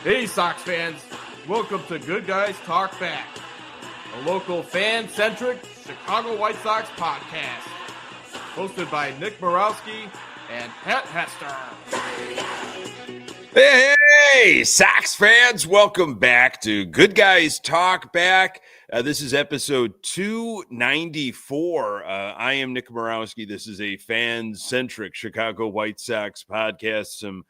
Hey, Sox fans. Welcome to Good Guys Talk Back, a local fan-centric Chicago White Sox podcast, hosted by Nick Murawski and Pat Hester. Hey, Sox fans, welcome back to Good Guys Talk Back. This is episode 294. I am Nick Murawski. This is a fan-centric Chicago White Sox podcast, some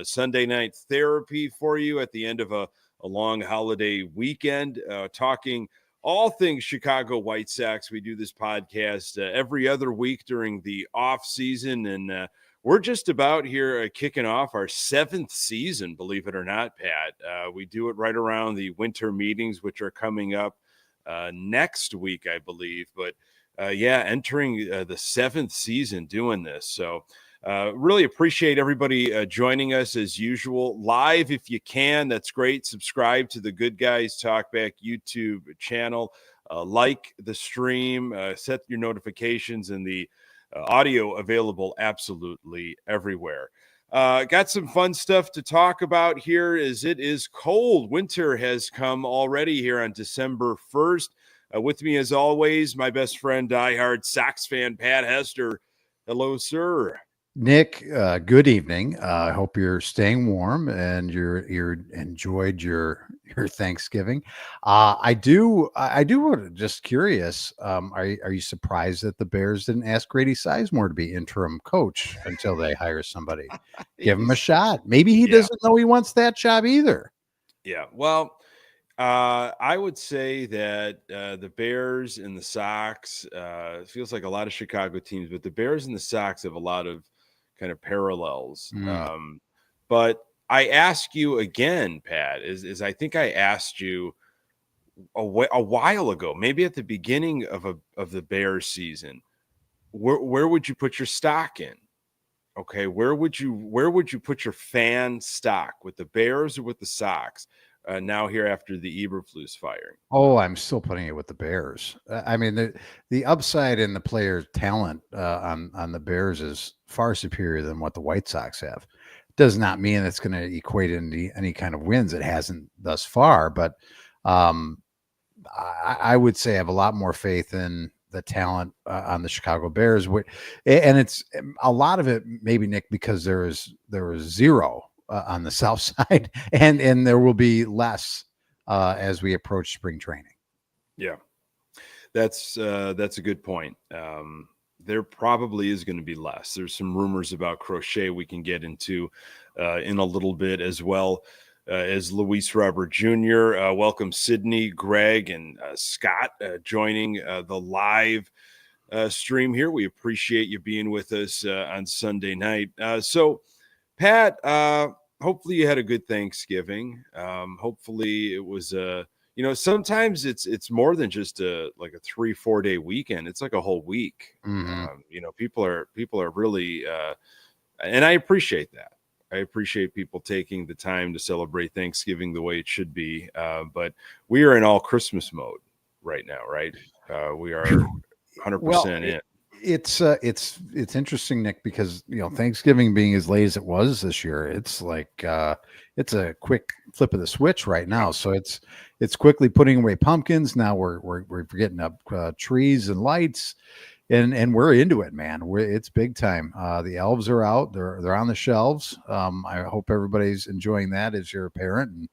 Sunday night therapy for you at the end of a long holiday weekend, talking all things Chicago White Sox. We do this podcast every other week during the off season, and we're just about here kicking off our 7th season, believe it or not, Pat. We do it right around the winter meetings, which are coming up next week, I believe. But entering the 7th season doing this. So really appreciate everybody joining us as usual. Live if you can, that's great. Subscribe to the Good Guys Talk Back YouTube channel. Like the stream, set your notifications, and the audio available absolutely everywhere. Got some fun stuff to talk about here as it is cold. Winter has come already here on December 1st. With me, as always, my best friend, diehard Sox fan, Pat Hester. Hello, sir. Nick, good evening. I hope you're staying warm and you're enjoyed your Thanksgiving. I do. Just curious. Are you surprised that the Bears didn't ask Grady Sizemore to be interim coach until they hire somebody? Give him a shot. Maybe he doesn't know he wants that job either. Yeah. Well, I would say that the Bears and the Sox, it feels like a lot of Chicago teams, but the Bears and the Sox have a lot of kind of parallels. But I ask you again, Pat, is I think I asked you a while ago, maybe at the beginning of the Bears season, where would you put your stock in? Okay, where would you put your fan stock, with the Bears or with the Sox? Now here after the Eberflus firing. Oh, I'm still putting it with the Bears. I mean, the upside in the players' talent on the Bears is far superior than what the White Sox have. Does not mean it's going to equate into any kind of wins. It hasn't thus far, but I would say I have a lot more faith in the talent on the Chicago Bears, and it's a lot of it maybe, Nick, because there was zero on the south side, and there will be less as we approach spring training. Yeah, that's a good point. There probably is going to be less. There's some rumors about Crochet we can get into in a little bit, as well as Luis Robert Jr. Welcome Sydney, Greg, and Scott joining the live stream here. We appreciate you being with us on Sunday night. So Pat, hopefully you had a good Thanksgiving. Hopefully it was sometimes it's more than just like a 3-4 day weekend. It's like a whole week. People are really and I appreciate that. I appreciate people taking the time to celebrate Thanksgiving the way it should be. But we are in all Christmas mode right now, right? We are 100% in. It's interesting, Nick, because Thanksgiving being as late as it was this year, it's like it's a quick flip of the switch right now. So it's quickly putting away pumpkins. Now we're getting up trees and lights, and we're into it, man. It's big time. The elves are out. They're on the shelves. I hope everybody's enjoying that as you're a parent and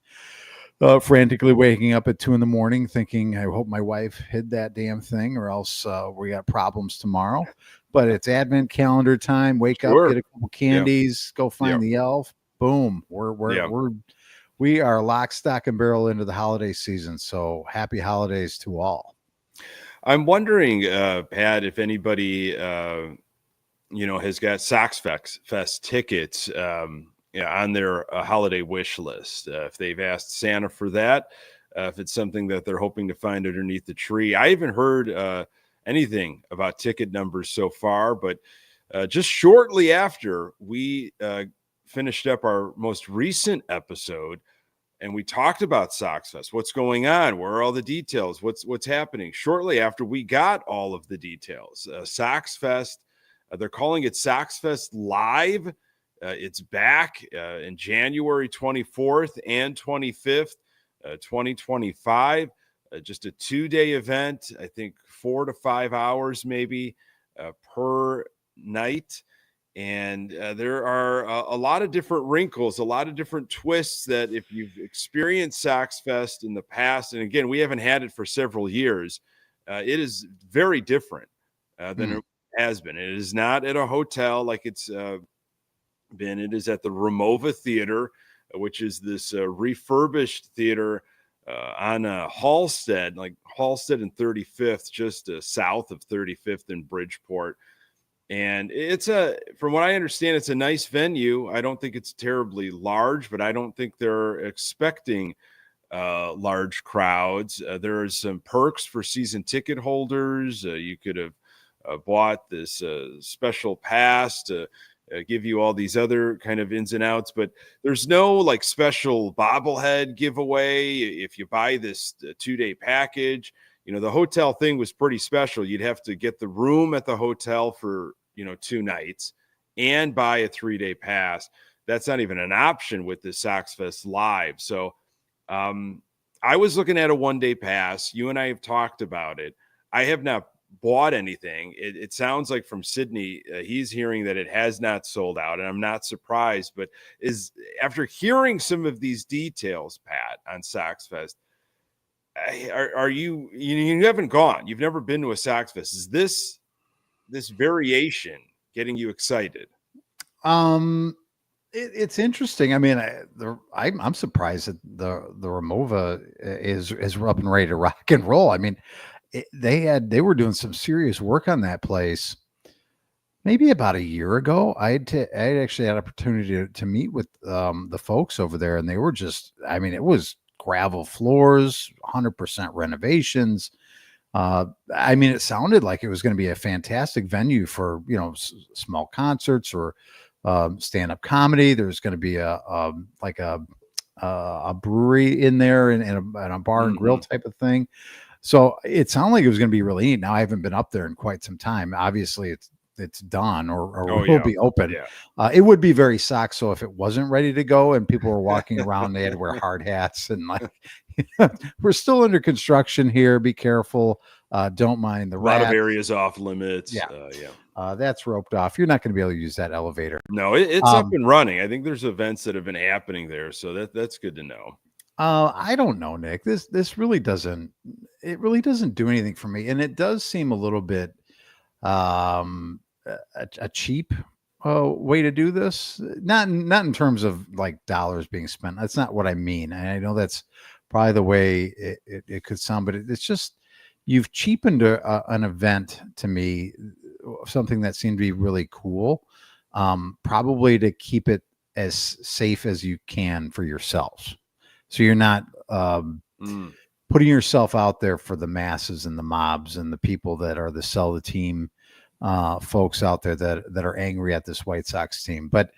frantically waking up at 2 a.m. thinking, I hope my wife hid that damn thing, or else we got problems tomorrow. But it's Advent calendar time. Wake up, get a couple candies, go find the elf. Boom. We are lock, stock, and barrel into the holiday season. So happy holidays to all. I'm wondering, Pat, if anybody has got Sox Fest tickets on their holiday wish list. If they've asked Santa for that, if it's something that they're hoping to find underneath the tree. I haven't heard anything about ticket numbers so far, but just shortly after we finished up our most recent episode, and we talked about Sox Fest, what's going on, where are all the details, what's happening. Shortly after we got all of the details, Sox Fest, they're calling it Sox Fest Live. It's back in January 24th and 25th, 2025. Just a 2-day event, I think 4 to 5 hours maybe per night. And there are a lot of different wrinkles, a lot of different twists that if you've experienced Sox Fest in the past, and again, we haven't had it for several years, it is very different than it has been. It is not at a hotel like it's been. It is at the Ramova Theater, which is this refurbished theater on Halstead, like Halstead and 35th, just south of 35th in Bridgeport. And from what I understand, it's a nice venue. I don't think it's terribly large, but I don't think they're expecting large crowds. There are some perks for season ticket holders. You could have bought this special pass to give you all these other kind of ins and outs, but there's no like special bobblehead giveaway if you buy this 2-day package. The hotel thing was pretty special. You'd have to get the room at the hotel for 2 nights and buy a 3-day pass. That's not even an option with the Sox Fest Live. So I was looking at a 1-day pass. You and I have talked about it. I have not bought anything. It sounds like from Sydney, he's hearing that it has not sold out, and I'm not surprised. But after hearing some of these details, Pat, on Sox Fest, are you haven't gone? You've never been to a Sox Fest. Is this variation getting you excited? It's interesting. I mean, I'm surprised that the Ramova is up and ready to rock and roll. I mean, they were doing some serious work on that place maybe about a year ago. I actually had an opportunity to meet with the folks over there, and they were just, I mean, it was gravel floors, 100% renovations. I mean, it sounded like it was going to be a fantastic venue for, small concerts or stand-up comedy. There's going to be a brewery in there and a bar and grill type of thing. So it sounded like it was going to be really neat. Now I haven't been up there in quite some time. Obviously it's done or will be open. Yeah. It would be very Sox. So if it wasn't ready to go and people were walking around, they had to wear hard hats and we're still under construction here. Be careful. Don't mind the rats. A lot of areas off limits. Yeah. That's roped off. You're not going to be able to use that elevator. No, it's up and running. I think there's events that have been happening there. So that's good to know. I don't know, Nick. This really doesn't do anything for me. And it does seem a little bit a cheap way to do this. Not in terms of like dollars being spent. That's not what I mean. And I know that's probably the way it could sound, but it's just, you've cheapened an event to me, something that seemed to be really cool, probably to keep it as safe as you can for yourselves. So you're not putting yourself out there for the masses and the mobs and the people that are the sell the team folks out there that are angry at this White Sox team. But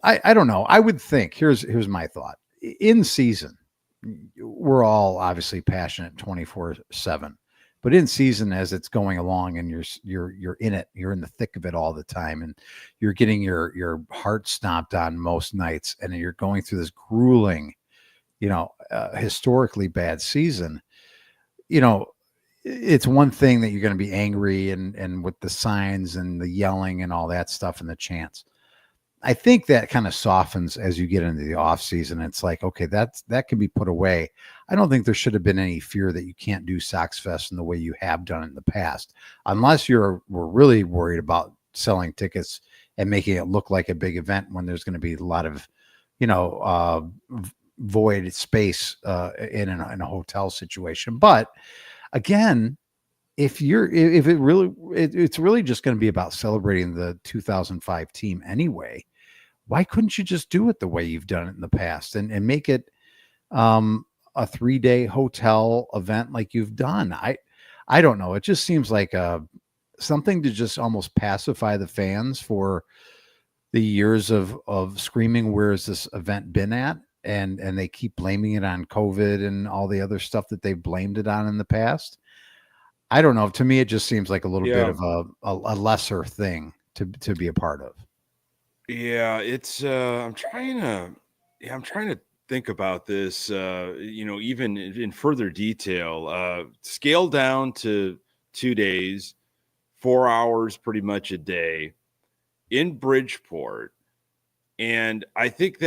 I don't know. I would think, here's my thought. In season, we're all obviously passionate 24/7, but in season, as it's going along and you're in it, you're in the thick of it all the time, and you're getting your heart stomped on most nights, and you're going through this grueling, historically bad season. It's one thing that you're going to be angry and with the signs and the yelling and all that stuff and the chants. I think that kind of softens as you get into the off season. It's like, okay, that can be put away. I don't think there should have been any fear that you can't do Sox Fest in the way you have done it in the past, unless we're really worried about selling tickets and making it look like a big event when there's going to be a lot of, void space in a hotel situation. But again, it's really just going to be about celebrating the 2005 team anyway. Why couldn't you just do it the way you've done it in the past and make it a 3-day hotel event like you've done? I don't know. It just seems like something to just almost pacify the fans for the years of screaming, where's this event been at? And they keep blaming it on COVID and all the other stuff that they've blamed it on in the past. I don't know. To me, it just seems like a little bit of a lesser thing to be a part of. Yeah, it's I'm trying to think about this even in further detail. Scale down to 2 days, 4 hours pretty much a day in Bridgeport. And I think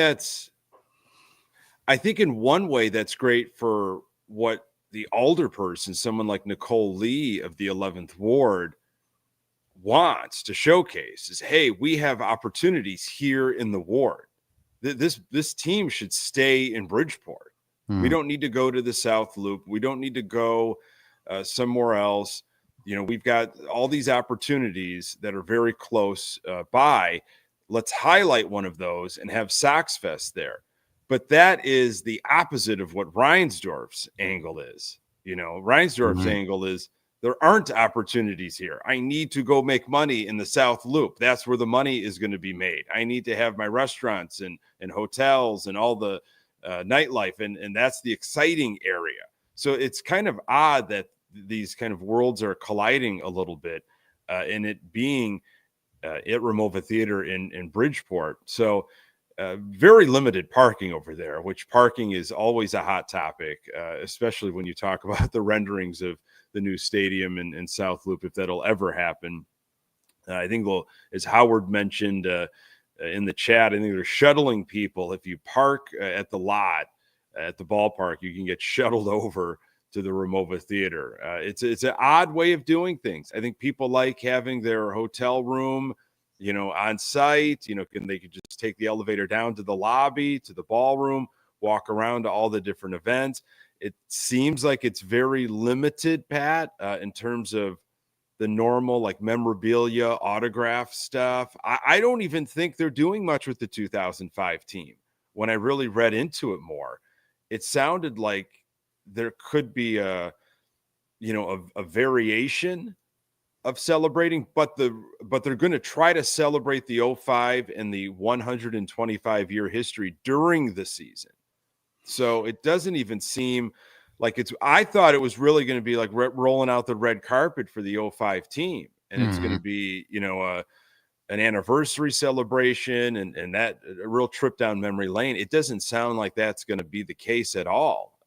in one way that's great for what the alderperson, someone like Nicole Lee of the 11th Ward, wants to showcase is, hey, we have opportunities here in the ward. This team should stay in Bridgeport. We don't need to go to the South Loop. We don't need to go somewhere else. We've got all these opportunities that are very close by. Let's highlight one of those and have Sox Fest there. But that is the opposite of what Reinsdorf's angle is. Reinsdorf's angle is, there aren't opportunities here. I need to go make money in the South Loop. That's where the money is going to be made. I need to have my restaurants and hotels and all the nightlife. And that's the exciting area. So it's kind of odd that these kind of worlds are colliding a little bit, and it being at Ramova Theater in Bridgeport. So very limited parking over there, which parking is always a hot topic, especially when you talk about the renderings of the new stadium in South Loop, if that'll ever happen. I think as Howard mentioned in the chat, I think they're shuttling people. If you park at the lot at the ballpark, you can get shuttled over to the Ramova Theater. It's an odd way of doing things. I think people like having their hotel room, on site. They could just take the elevator down to the lobby, to the ballroom, walk around to all the different events. It seems like it's very limited, Pat, in terms of the normal like memorabilia, autograph stuff. I don't even think they're doing much with the 2005 team. When I really read into it more, it sounded like there could be a variation of celebrating, but they're going to try to celebrate the 05 and the 125-year history during the season. So it doesn't even seem like I thought it was really going to be like rolling out the red carpet for the 05 team. And it's going to be, an anniversary celebration and that a real trip down memory lane. It doesn't sound like that's going to be the case at all.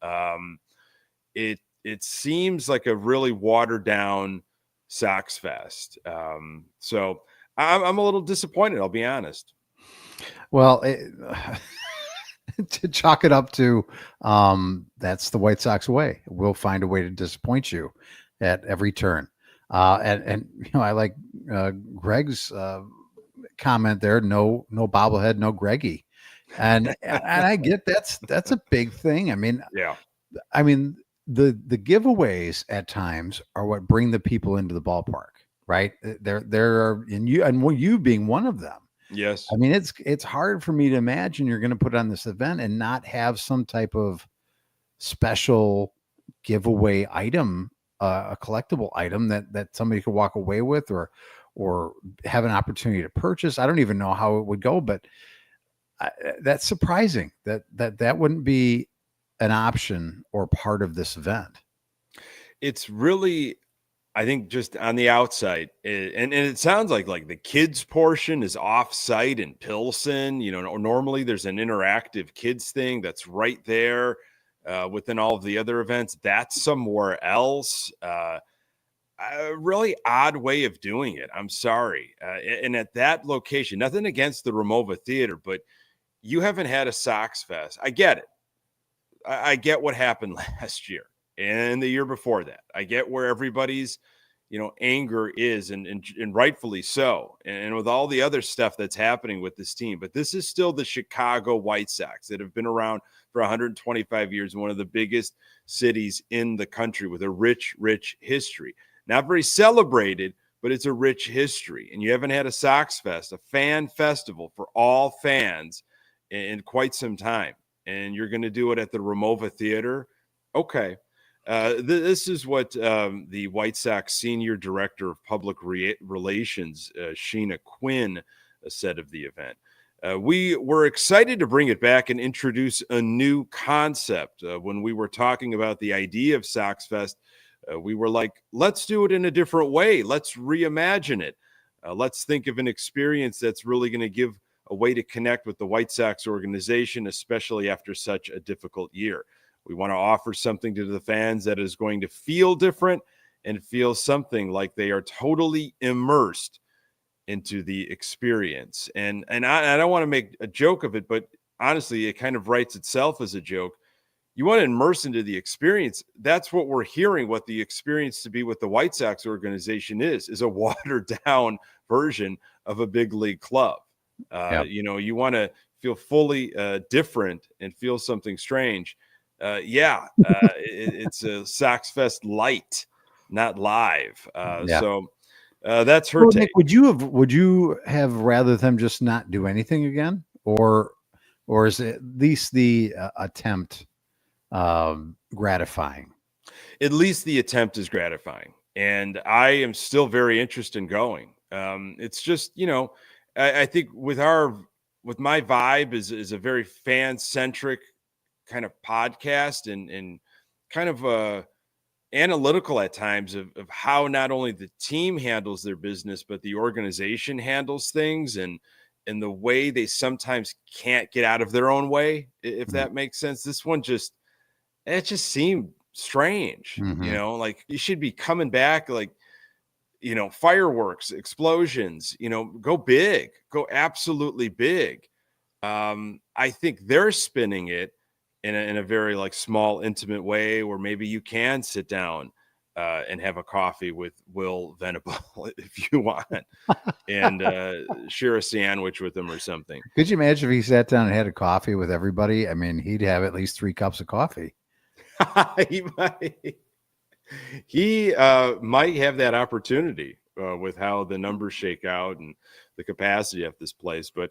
It seems like a really watered down Sox Fest. So I'm a little disappointed, I'll be honest. Well, to chalk it up to that's the White Sox way. We'll find a way to disappoint you at every turn. And I like Greg's comment there. No bobblehead, no Greggy, and I get that's a big thing. I mean, yeah. The giveaways at times are what bring the people into the ballpark, right? There are, and you being one of them. Yes. I mean, it's hard for me to imagine you're going to put on this event and not have some type of special giveaway item, a collectible item that somebody could walk away with or have an opportunity to purchase. I don't even know how it would go, but that's surprising that wouldn't be an option or part of this event. It's really, I think, just on the outside, and it sounds like the kids portion is off-site in Pilsen. Normally there's an interactive kids thing that's right there within all of the other events. That's somewhere else. A really odd way of doing it. I'm sorry. And at that location, nothing against the Ramova Theater, but you haven't had a Sox Fest. I get it. I get what happened last year and the year before that. I get where everybody's, anger is and rightfully so. And with all the other stuff that's happening with this team, but this is still the Chicago White Sox that have been around for 125 years, one of the biggest cities in the country with a rich, rich history. Not very celebrated, but it's a rich history. And you haven't had a Sox Fest, a fan festival for all fans in quite some time. And you're going to do it at the Ramova Theater. Okay. This is what the White Sox Senior Director of Public Relations, Sheena Quinn, said of the event. We were excited to bring it back and introduce a new concept. When we were talking about the idea of Sox Fest, we were like, let's do it in a different way. Let's reimagine it. Let's think of an experience that's really going to give a way to connect with the White Sox organization, especially after such a difficult year. We want to offer something to the fans that is going to feel different and feel something like they are totally immersed into the experience. And I don't want to make a joke of it, but honestly, it kind of writes itself as a joke. You want to immerse into the experience. That's what we're hearing, what the experience to be with the White Sox organization is a watered down version of a big league club. You want to feel fully different and feel something strange. It's a Sox Fest light, not live. So that's her Well, take. Nick, would you have rather them just not do anything again, or is at least the attempt gratifying? At least the attempt is gratifying, and I am still very interested in going. It's just, I think with my vibe is a very fan centric kind of podcast and kind of analytical at times of how not only the team handles their business, but the organization handles things and the way they sometimes can't get out of their own way, if that makes sense. This one just seemed strange, like you should be coming back, like, fireworks, explosions, go big, go absolutely big. I think they're spinning it in a very like small, intimate way where maybe you can sit down and have a coffee with Will Venable if you want and share a sandwich with him or something. Could you imagine if he sat down and had a coffee with everybody? I mean, he'd have at least 3 cups of coffee. He might have that opportunity with how the numbers shake out and the capacity of this place. But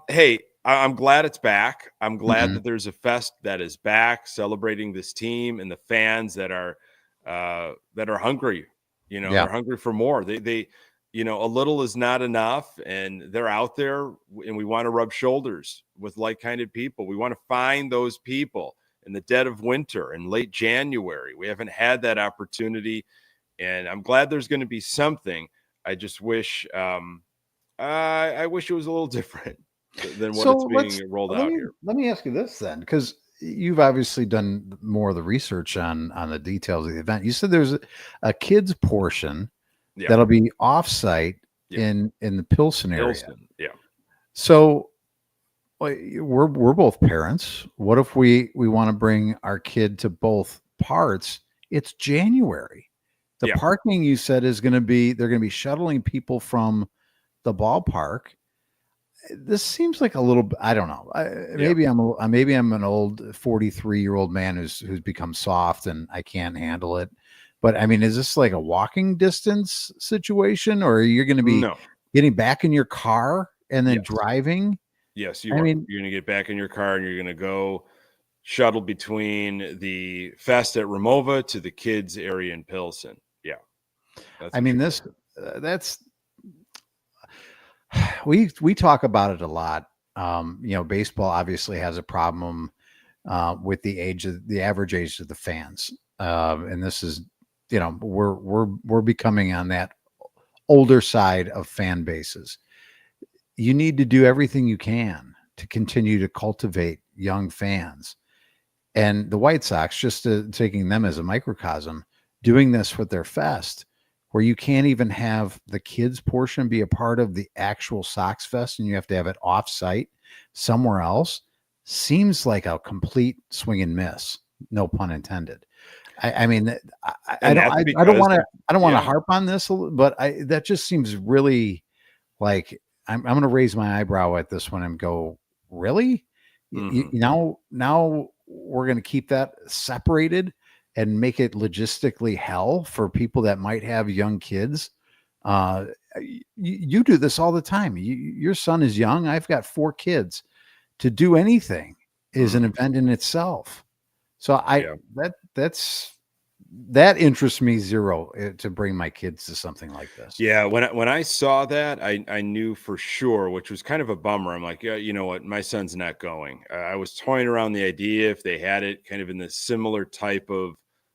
hey, I'm glad it's back. I'm glad that there's a fest that is back celebrating this team and the fans that are hungry. They're hungry for more. They a little is not enough, and they're out there, and we want to rub shoulders with like-minded people. We want to find those people in the dead of winter and late January. We haven't had that opportunity, and I'm glad there's going to be something. I just wish I wish it was a little different than what it's being rolled out here. Let me ask you this then, because you've obviously done more of the research on the details of the event. You said there's a kids portion that'll be offsite in the Pilsen area. Yeah. So we're both parents. What if we want to bring our kid to both parts? It's January. The parking, you said, is going to be, they're going to be shuttling people from the ballpark. This seems like a little, I don't know. Maybe I'm an old 43-year-old man who's become soft and I can't handle it. But I mean, is this like a walking distance situation, or are you going to be getting back in your car and then driving? Yes, you're going to get back in your car and you're going to go shuttle between the fest at Ramova to the kids area in Pilsen. Yeah. That's we talk about it a lot. Baseball obviously has a problem with the average age of the fans. And this is, we're becoming on that older side of fan bases. You need to do everything you can to continue to cultivate young fans. And the White Sox, just taking them as a microcosm, doing this with their fest, where you can't even have the kids portion be a part of the actual Sox Fest and you have to have it off-site somewhere else, seems like a complete swing and miss. No pun intended. I don't want to harp on this, but that just seems really like I'm going to raise my eyebrow at this one and go, really? Now we're going to keep that separated and make it logistically hell for people that might have young kids. You do this all the time. Your son is young. I've got 4 kids. To do anything is an event in itself. So that interests me zero to bring my kids to something like this. Yeah. When I saw that, I knew for sure, which was kind of a bummer. I'm like, yeah, you know what? My son's not going. I was toying around the idea if they had it kind of in the similar type of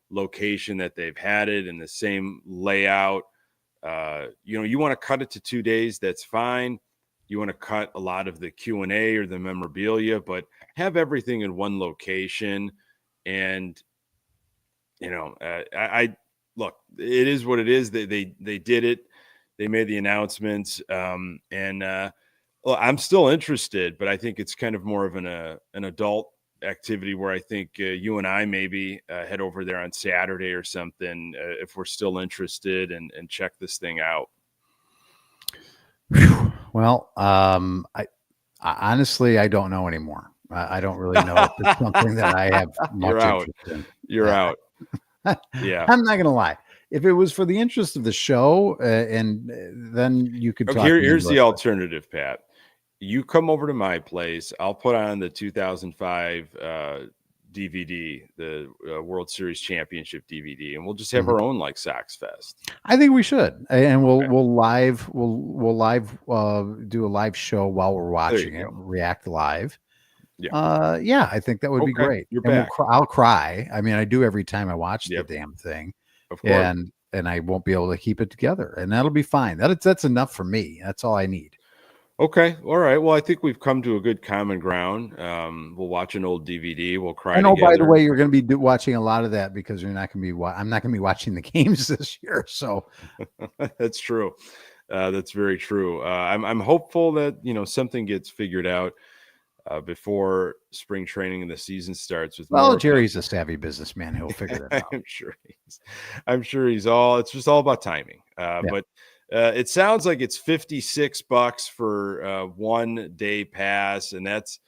location that they've had it in the same layout. You want to cut it to 2 days. That's fine. you want to cut a lot of the Q&A or the memorabilia, but have everything in one location. And, I look, it is what it is. They did it. They made the announcements. Well, I'm still interested, but I think it's kind of more of an adult activity where I think you and I maybe head over there on Saturday or something if we're still interested and check this thing out. Well, I honestly, I don't know anymore. I don't really know if it's something that I have much interest in. You're out. Yeah. I'm not going to lie. If it was for the interest of the show, and then you could talk. Here's the alternative, Pat. You come over to my place. I'll put on the 2005 DVD, the World Series Championship DVD, and we'll just have our own like Sox Fest. I think we should, and we'll do a live show while we're watching it, react live. Yeah, I think that would be great. You're back. I'll cry. I mean, I do every time I watch the damn thing, of course. And I won't be able to keep it together, and that'll be fine. That's enough for me. That's all I need. Okay. All right. Well, I think we've come to a good common ground. We'll watch an old DVD. We'll cry. I know, together. by the way, you're going to be watching a lot of that because you're not going to be. I'm not going to be watching the games this year. So that's true. That's very true. I'm hopeful that something gets figured out before spring training and the season starts. Jerry's a savvy businessman. He'll figure it out. I'm sure he's all. It's just all about timing. But. It sounds like it's $56 for 1 day pass, and that's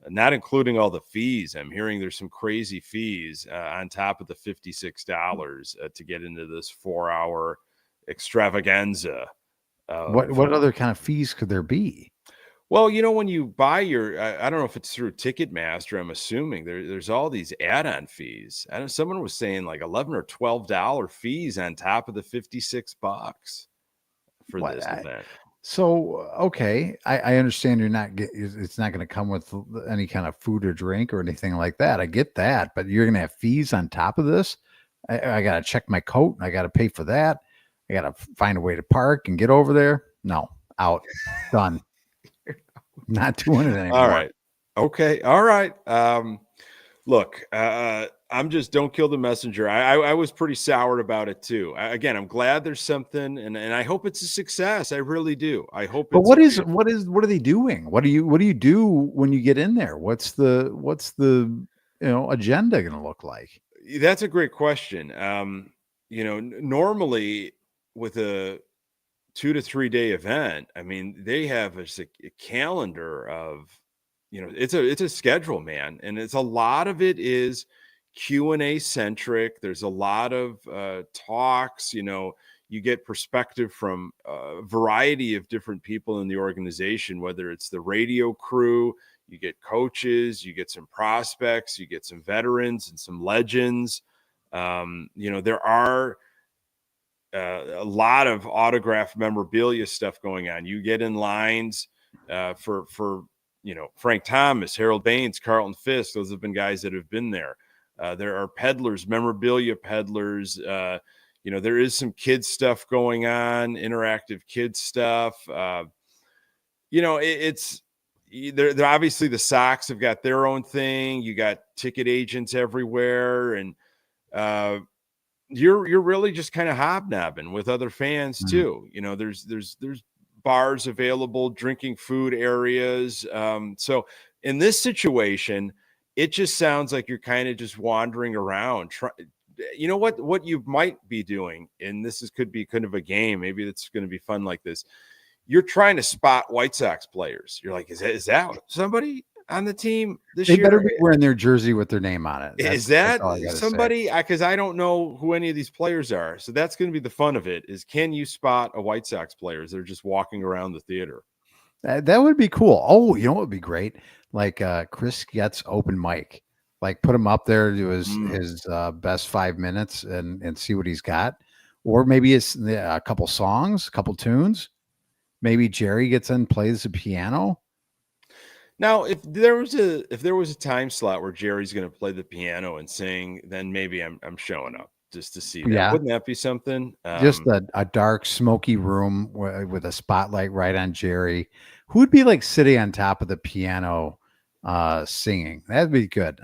not including all the fees. I'm hearing there's some crazy fees on top of the $56 to get into this 4-hour extravaganza. What other kind of fees could there be? Well, when you buy your, I don't know if it's through Ticketmaster. I'm assuming there's all these add-on fees. I know someone was saying like $11 or $12 fees on top of the $56. For this event. So, okay, I understand it's not going to come with any kind of food or drink or anything like that. I get that, but you're going to have fees on top of this. I got to check my coat. I got to pay for that. I got to find a way to park and get over there. No, out, done. Not doing it anymore. All right. Okay. All right. Look, I'm just don't kill the messenger. I was pretty soured about it too. Again, I'm glad there's something, and I hope it's a success. I really do. I hope. But what are they doing? What do you do when you get in there? What's the agenda going to look like? That's a great question. Normally with a 2 to 3 day event, I mean, they have a calendar of. It's a schedule, man. And it's a lot of it is Q&A centric. There's a lot of talks, you get perspective from a variety of different people in the organization, whether it's the radio crew, you get coaches, you get some prospects, you get some veterans and some legends. There are a lot of autograph memorabilia stuff going on. You get in lines for Frank Thomas, Harold Baines, Carlton Fisk. Those have been guys that have been there. There are peddlers, memorabilia peddlers. There is some kids stuff going on, interactive kids stuff. It's they're obviously the Sox have got their own thing. You got ticket agents everywhere, and you're really just kind of hobnobbing with other fans too. There's bars available, drinking food areas. So in this situation, it just sounds like you're kind of just wandering around. What you might be doing, and could be kind of a game. Maybe it's going to be fun like this. You're trying to spot White Sox players. You're like, is that somebody on the team this year? They better be wearing their jersey with their name on it. Is that somebody? Because I don't know who any of these players are. So that's going to be the fun of it, is can you spot a White Sox players? They're just walking around the theater. That would be cool. Oh, you know what would be great? Like Chris Getz open mic. Like put him up there to his best 5 minutes and see what he's got. Or maybe it's a couple songs, a couple tunes. Maybe Jerry gets in and plays the piano. Now, if there was a time slot where Jerry's going to play the piano and sing, then maybe I'm showing up. just to see that. Yeah. Wouldn't that be something? Just a dark, smoky room with a spotlight right on Jerry, who would be like sitting on top of the piano, singing. That'd be good.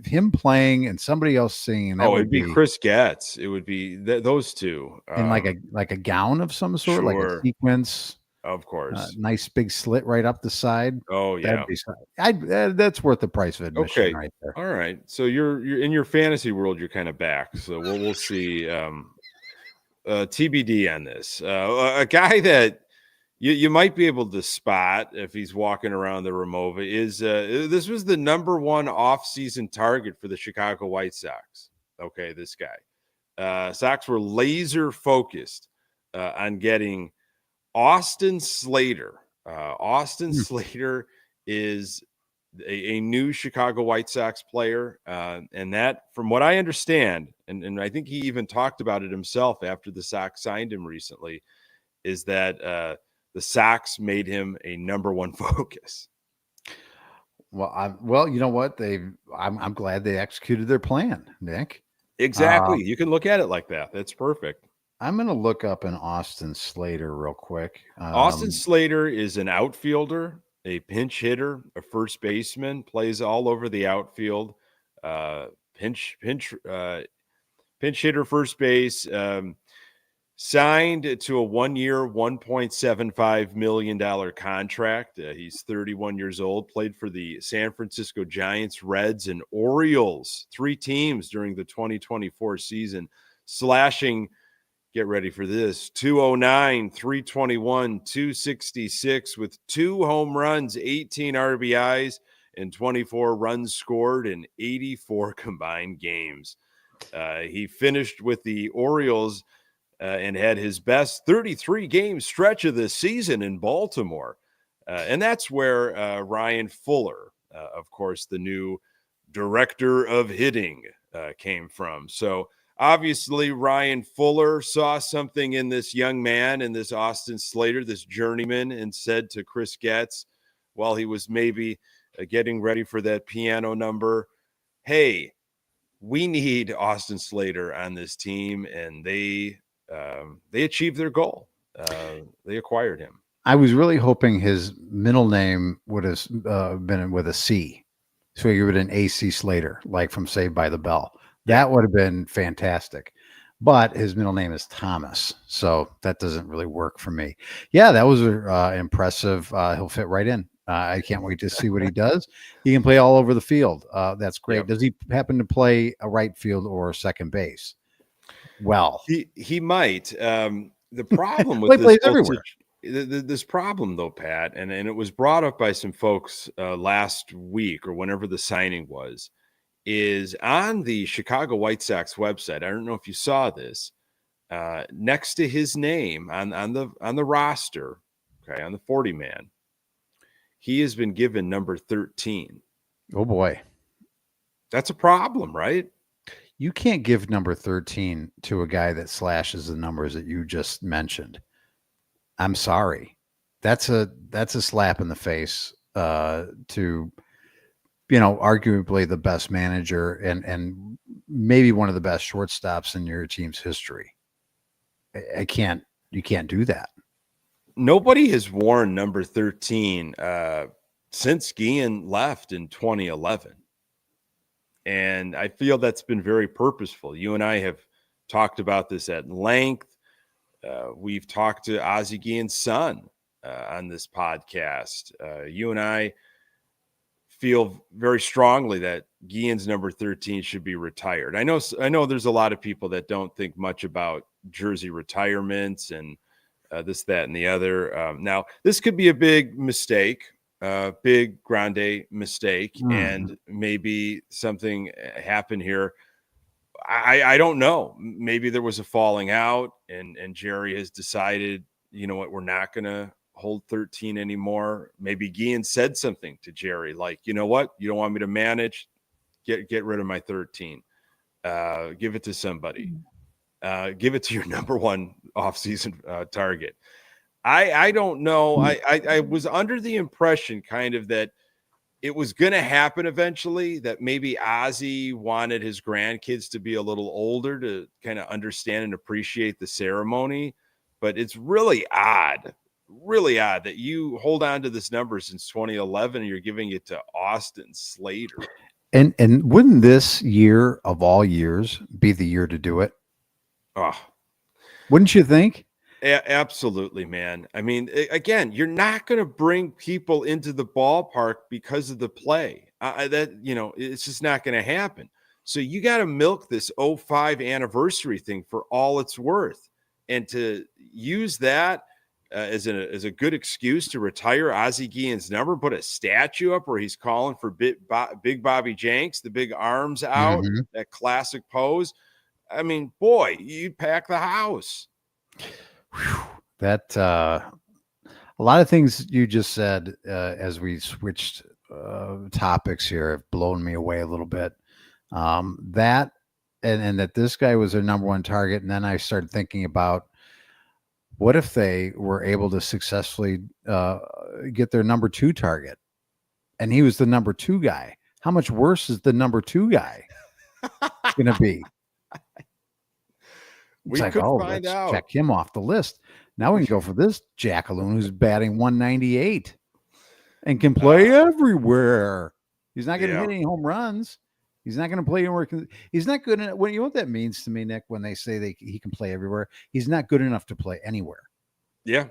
Him playing and somebody else singing. That would it'd be Chris Getz. It would be those two in like a gown of some sort, like a sure. sequence. Of course. Nice big slit right up the side. Oh yeah. That's worth the price of admission Okay. right there. All right. So you're in your fantasy world, you're kind of back. So we'll see. TBD on this. A guy that you might be able to spot if he's walking around the Ramova is this was the number one off-season target for the Chicago White Sox. Okay, this guy. Sox were laser focused on getting Austin Slater. Slater is a new Chicago White Sox player. And that, from what I understand, and I think he even talked about it himself after the Sox signed him recently, is that the Sox made him a number one focus. Well, you know what? I'm glad they executed their plan, Nick. Exactly. You can look at it like that. That's perfect. I'm going to look up an Austin Slater real quick. Austin Slater is an outfielder, a pinch hitter, a first baseman, plays all over the outfield, pinch hitter, first base, signed to a 1-year, $1.75 million contract. He's 31 years old, played for the San Francisco Giants, Reds, and Orioles, 3 teams during the 2024 season, slashing, get ready for this, 209, 321, 266 with 2 home runs, 18 RBIs, and 24 runs scored in 84 combined games. He finished with the Orioles and had his best 33-game stretch of the season in Baltimore. And that's where Ryan Fuller, of course, the new director of hitting, came from. So obviously, Ryan Fuller saw something in this young man, in this Austin Slater, this journeyman, and said to Chris Getz, while he was maybe getting ready for that piano number, hey, we need Austin Slater on this team, and they achieved their goal. They acquired him. I was really hoping his middle name would have been with a C, so he would have been AC Slater, like from Saved by the Bell. That would have been fantastic. But his middle name is Thomas, so that doesn't really work for me. Yeah, that was impressive. He'll fit right in. I can't wait to see what he does. He can play all over the field. That's great. Yep. Does he happen to play a right field or second base? Well, he might. The problem with plays everywhere. This problem, though, Pat, and it was brought up by some folks last week or whenever the signing was, is on the Chicago White Sox website. I don't know if you saw this. Next to his name on the roster, okay, on the 40-man, he has been given number 13. Oh boy, that's a problem, right? You can't give number 13 to a guy that slashes the numbers that you just mentioned. I'm sorry. That's a slap in the face to, arguably the best manager and maybe one of the best shortstops in your team's history. You can't do that. Nobody has worn number 13 since Guillen left in 2011. And I feel that's been very purposeful. You and I have talked about this at length. We've talked to Ozzie Guillen's son on this podcast. You and I feel very strongly that Guillen's number 13 should be retired. I know there's a lot of people that don't think much about jersey retirements and this, that, and the other. Now, this could be a big mistake. Big grande mistake, and maybe something happened here. I don't know. Maybe there was a falling out, and Jerry has decided, you know what, we're not going to hold 13 anymore. Maybe Guillen said something to Jerry, like, you know what, you don't want me to manage, get rid of my 13. Give it to somebody. Give it to your number one offseason target. I don't know. I was under the impression kind of that it was going to happen eventually, that maybe Ozzy wanted his grandkids to be a little older to kind of understand and appreciate the ceremony. But it's really odd that you hold on to this number since 2011 and you're giving it to Austin Slater. And wouldn't this year of all years be the year to do it? Oh, wouldn't you think? Absolutely, man. I mean, again, you're not going to bring people into the ballpark because of the play. It's just not going to happen. So you got to milk this 05 anniversary thing for all it's worth, and to use that as a good excuse to retire Ozzie Guillen's number, put a statue up where he's calling for Big Bobby Jenks, the big arms out, that classic pose. I mean, boy, you'd pack the house. That a lot of things you just said as we switched topics here have blown me away a little bit. That and that this guy was their number one target, and then I started thinking about what if they were able to successfully get their number two target, and he was the number two guy. How much worse is the number two guy going to be? We could find out. Check him off the list. Now we can go for this jackaloon who's batting 198 and can play everywhere. He's not going to hit any home runs. He's not going to play anywhere. He's not good enough. You know what that means to me, Nick, when they say he can play everywhere? He's not good enough to play anywhere. Yeah.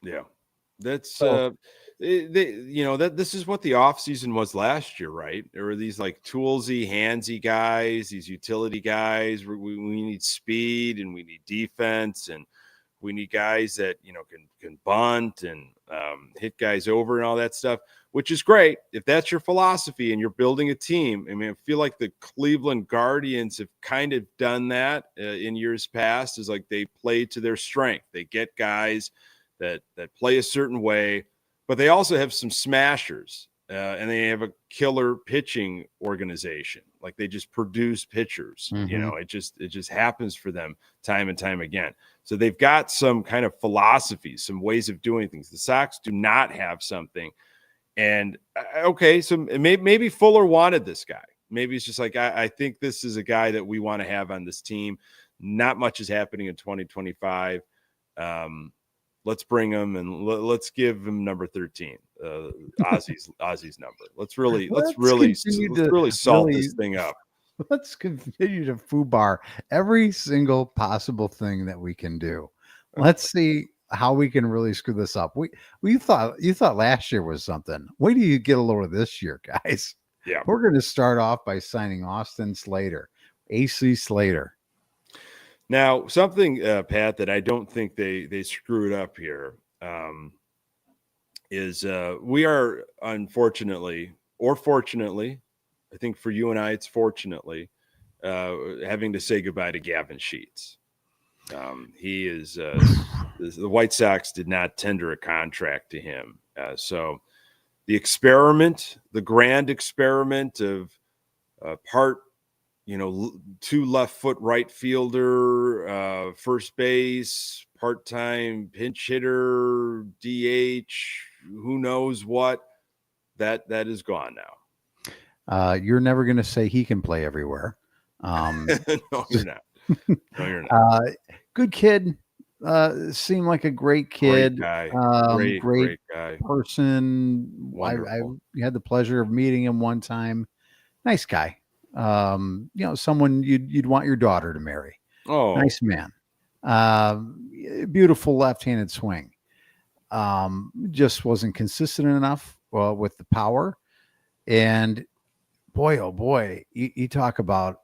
Yeah. That's that this is what the offseason was last year, right? There were these like toolsy, handsy guys, these utility guys. We need speed and we need defense, and we need guys that can bunt and hit guys over and all that stuff, which is great if that's your philosophy and you're building a team. I mean, I feel like the Cleveland Guardians have kind of done that in years past. Is like they play to their strength. They get guys that play a certain way, but they also have some smashers, and they have a killer pitching organization. Like they just produce pitchers. It just happens for them time and time again. So they've got some kind of philosophies, some ways of doing things. The Sox do not have something. And so maybe Fuller wanted this guy. Maybe it's just like, I think this is a guy that we want to have on this team. Not much is happening in 2025. Let's bring him and let's give him number 13, Ozzy's number. Let's really salt this thing up. Let's continue to foobar every single possible thing that we can do. Let's see how we can really screw this up. You thought last year was something. Wait till you get a load of this year, guys. Yeah, we're going to start off by signing Austin Slater, AC Slater. Now, something, Pat, that I don't think they screwed up here is we are unfortunately, or fortunately, I think for you and I, it's fortunately, having to say goodbye to Gavin Sheets. He is the White Sox did not tender a contract to him. So the grand experiment of part, two left foot right fielder, first base, part-time pinch hitter, DH, who knows what, that is gone now. You're never going to say he can play everywhere. No, you're not. No, you're not. Good kid. Seemed like a great kid. Great guy. Great guy. Person. I had the pleasure of meeting him one time. Nice guy. Someone you'd want your daughter to marry. Oh, nice man. Beautiful left-handed swing. Just wasn't consistent enough with the power. And boy, oh boy, you talk about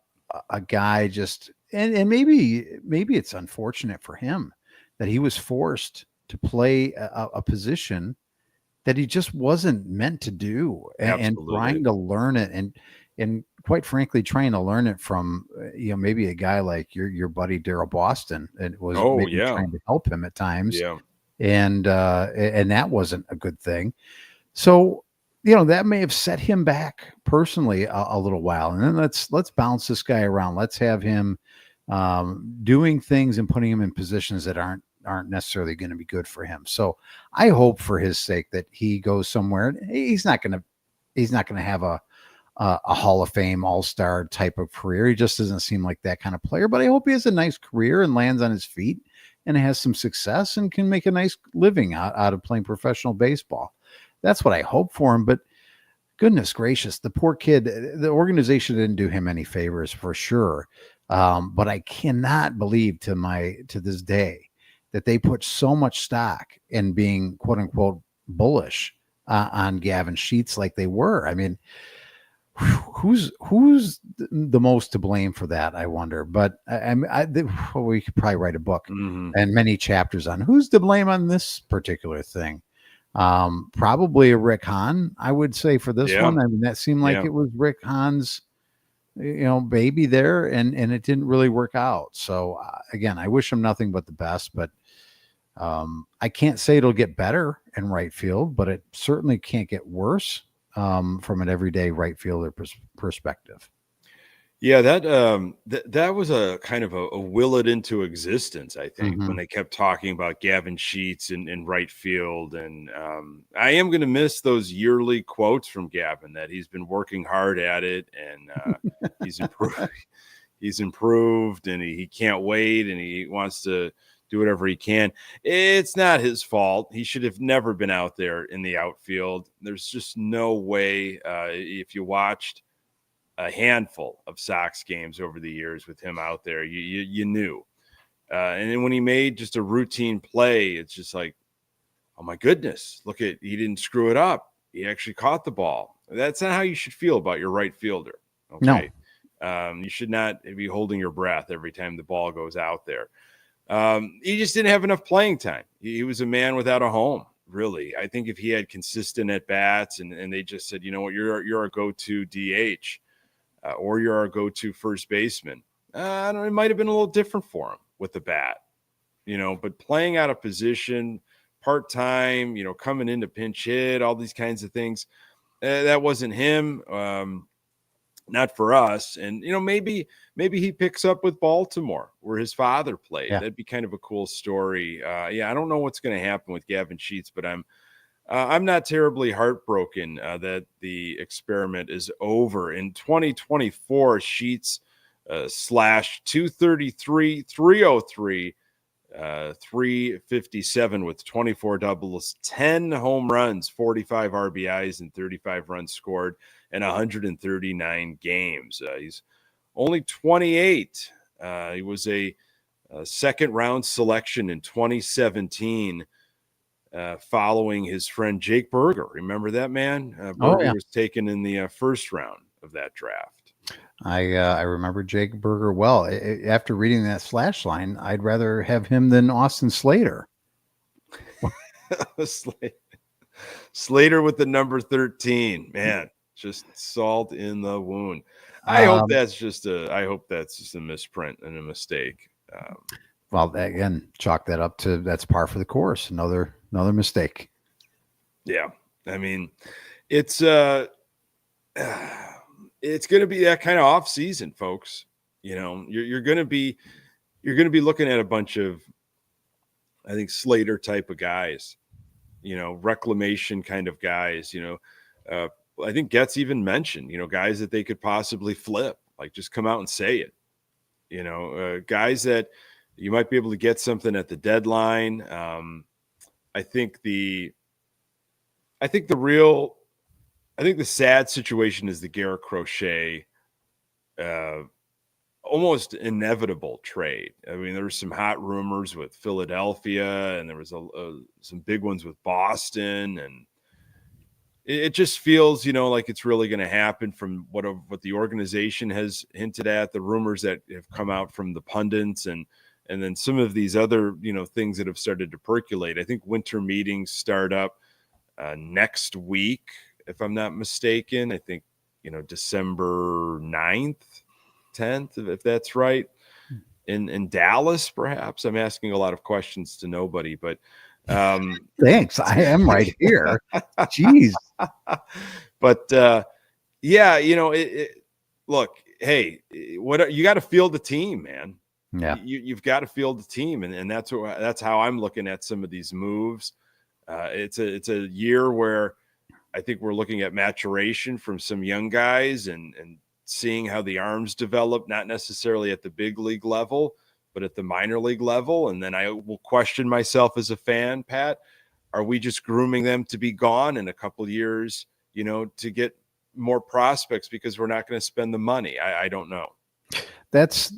a guy just, and maybe it's unfortunate for him that he was forced to play a position that he just wasn't meant to do, and trying to learn it, and quite frankly, trying to learn it from maybe a guy like your buddy Darryl Boston, and was trying to help him at times, and that wasn't a good thing. So that may have set him back personally a little while, and then let's bounce this guy around. Let's have him doing things and putting him in positions that aren't necessarily going to be good for him. So I hope for his sake that he goes somewhere. He's not going to, he's not going to have a Hall of Fame all-star type of career. He just doesn't seem like that kind of player, but I hope he has a nice career and lands on his feet and has some success and can make a nice living out of playing professional baseball. That's what I hope for him. But goodness gracious, the poor kid, the organization didn't do him any favors for sure. But I cannot believe to this day that they put so much stock in being quote unquote bullish on Gavin Sheets like they were. I mean, who's the most to blame for that, I wonder. But we could probably write a book and many chapters on who's to blame on this particular thing. Probably a Rick Hahn, I would say, for this one. I mean, that seemed like it was Rick Hahn's baby there, and it didn't really work out. So again, I wish him nothing but the best, but I can't say it'll get better in right field, but it certainly can't get worse from an everyday right fielder perspective. Yeah, that was a kind of a will it into existence, I think, when they kept talking about Gavin Sheets in right field. And I am going to miss those yearly quotes from Gavin that he's been working hard at it, and he's improved, and he can't wait, and he wants to do whatever he can. It's not his fault. He should have never been out there in the outfield. There's just no way. If you watched a handful of Sox games over the years with him out there, you knew. And then when he made just a routine play, it's just like, oh my goodness, he didn't screw it up. He actually caught the ball. That's not how you should feel about your right fielder. Okay. No. You should not be holding your breath every time the ball goes out there. He just didn't have enough playing time. He was a man without a home, really. I think if he had consistent at bats and they just said, you know what, you're a go-to DH, or you're our go-to first baseman, I don't know, it might have been a little different for him with the bat, but playing out of position, part-time, coming in to pinch hit, all these kinds of things, that wasn't him. Not for us. And, maybe he picks up with Baltimore where his father played. Yeah. That'd be kind of a cool story. I don't know what's going to happen with Gavin Sheets, but I'm not terribly heartbroken that the experiment is over. In 2024, Sheets slashed 233, 303, 357 with 24 doubles, 10 home runs, 45 RBIs, and 35 runs scored in 139 games. He's only 28. He was a second round selection in 2017. Following his friend Jake Berger. Remember that man? Berger was taken in the first round of that draft. I remember Jake Berger well. After reading that slash line, I'd rather have him than Austin Slater. Slater with the number 13. Man, just salt in the wound. I hope that's just a misprint and a mistake. Well, again, chalk that up to that's par for the course. Another mistake. Yeah. I mean, it's going to be that kind of off season, folks. You're going to be looking at a bunch of, I think, Slater type of guys, reclamation kind of guys, I think Getz even mentioned, guys that they could possibly flip, like just come out and say it, guys that you might be able to get something at the deadline. I think the sad situation is the Garrett Crochet, almost inevitable trade. I mean, there were some hot rumors with Philadelphia, and there was some big ones with Boston, and it just feels, like it's really going to happen from what the organization has hinted at, the rumors that have come out from the pundits, and then some of these other, things that have started to percolate. I think winter meetings start up next week, if I'm not mistaken. I think, December 9th, 10th, if that's right, in Dallas, perhaps. I'm asking a lot of questions to nobody, but thanks. I am right here. Jeez. But look, hey, you got to field the team, man. Yeah, you've got to field the team, and that's how I'm looking at some of these moves. It's a year where I think we're looking at maturation from some young guys and seeing how the arms develop, not necessarily at the big league level, but at the minor league level. And then I will question myself as a fan, Pat, are we just grooming them to be gone in a couple of years, to get more prospects because we're not going to spend the money? I don't know. That's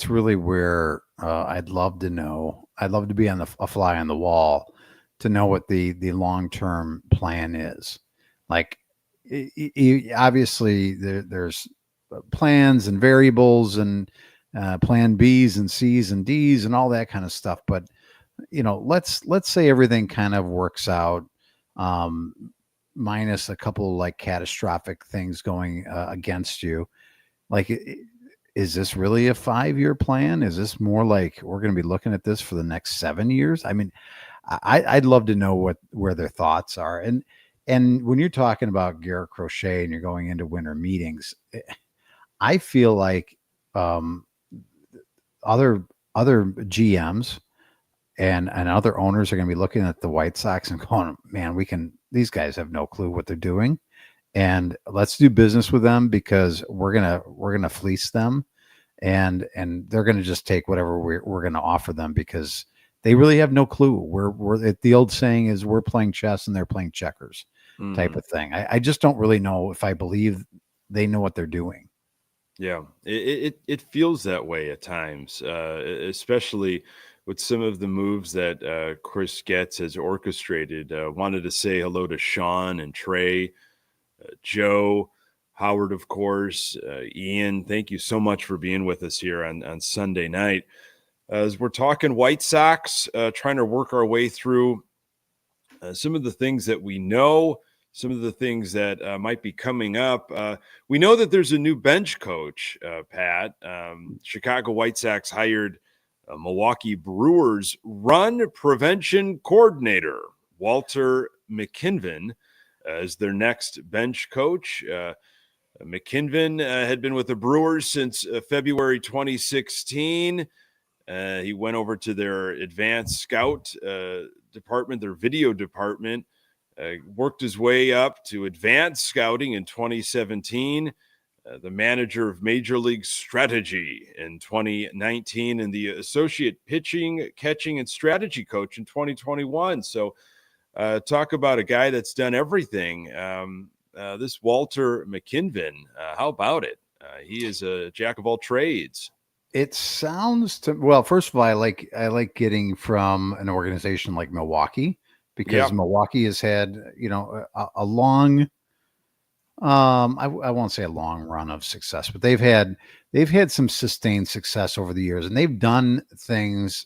really where I'd love to know. I'd love to be a fly on the wall to know what the long-term plan is. Like, obviously there's plans and variables and plan B's and C's and D's and all that kind of stuff. But, let's say everything kind of works out, minus a couple like catastrophic things going against you. Like, is this really a 5-year plan? Is this more like we're going to be looking at this for the next 7 years? I mean, I'd love to know where their thoughts are. And when you're talking about Garrett Crochet and you're going into winter meetings, I feel like other GMs and other owners are going to be looking at the White Sox and going, man, these guys have no clue what they're doing. And let's do business with them because we're gonna fleece them, and they're gonna just take whatever we're gonna offer them because they really have no clue. We're the old saying is we're playing chess and they're playing checkers, type of thing. I just don't really know if I believe they know what they're doing. Yeah, it feels that way at times, especially with some of the moves that Chris Getz has orchestrated. Wanted to say hello to Sean and Trey. Joe, Howard, of course, Ian, thank you so much for being with us here on Sunday night. As we're talking White Sox, trying to work our way through some of the things that we know, some of the things that might be coming up. We know that there's a new bench coach, Pat. Chicago White Sox hired Milwaukee Brewers run prevention coordinator, Walter McKinven, as their next bench coach. McKinven had been with the Brewers since February 2016. He went over to their advanced scout department, their video department, worked his way up to advanced scouting in 2017, the manager of Major League Strategy in 2019, and the associate pitching, catching, and strategy coach in 2021. So talk about a guy that's done everything. This Walter McKinven, how about it? He is a jack of all trades. It sounds well. First of all, I like getting from an organization like Milwaukee because Milwaukee has had a long, I won't say a long run of success, but they've had some sustained success over the years, and they've done things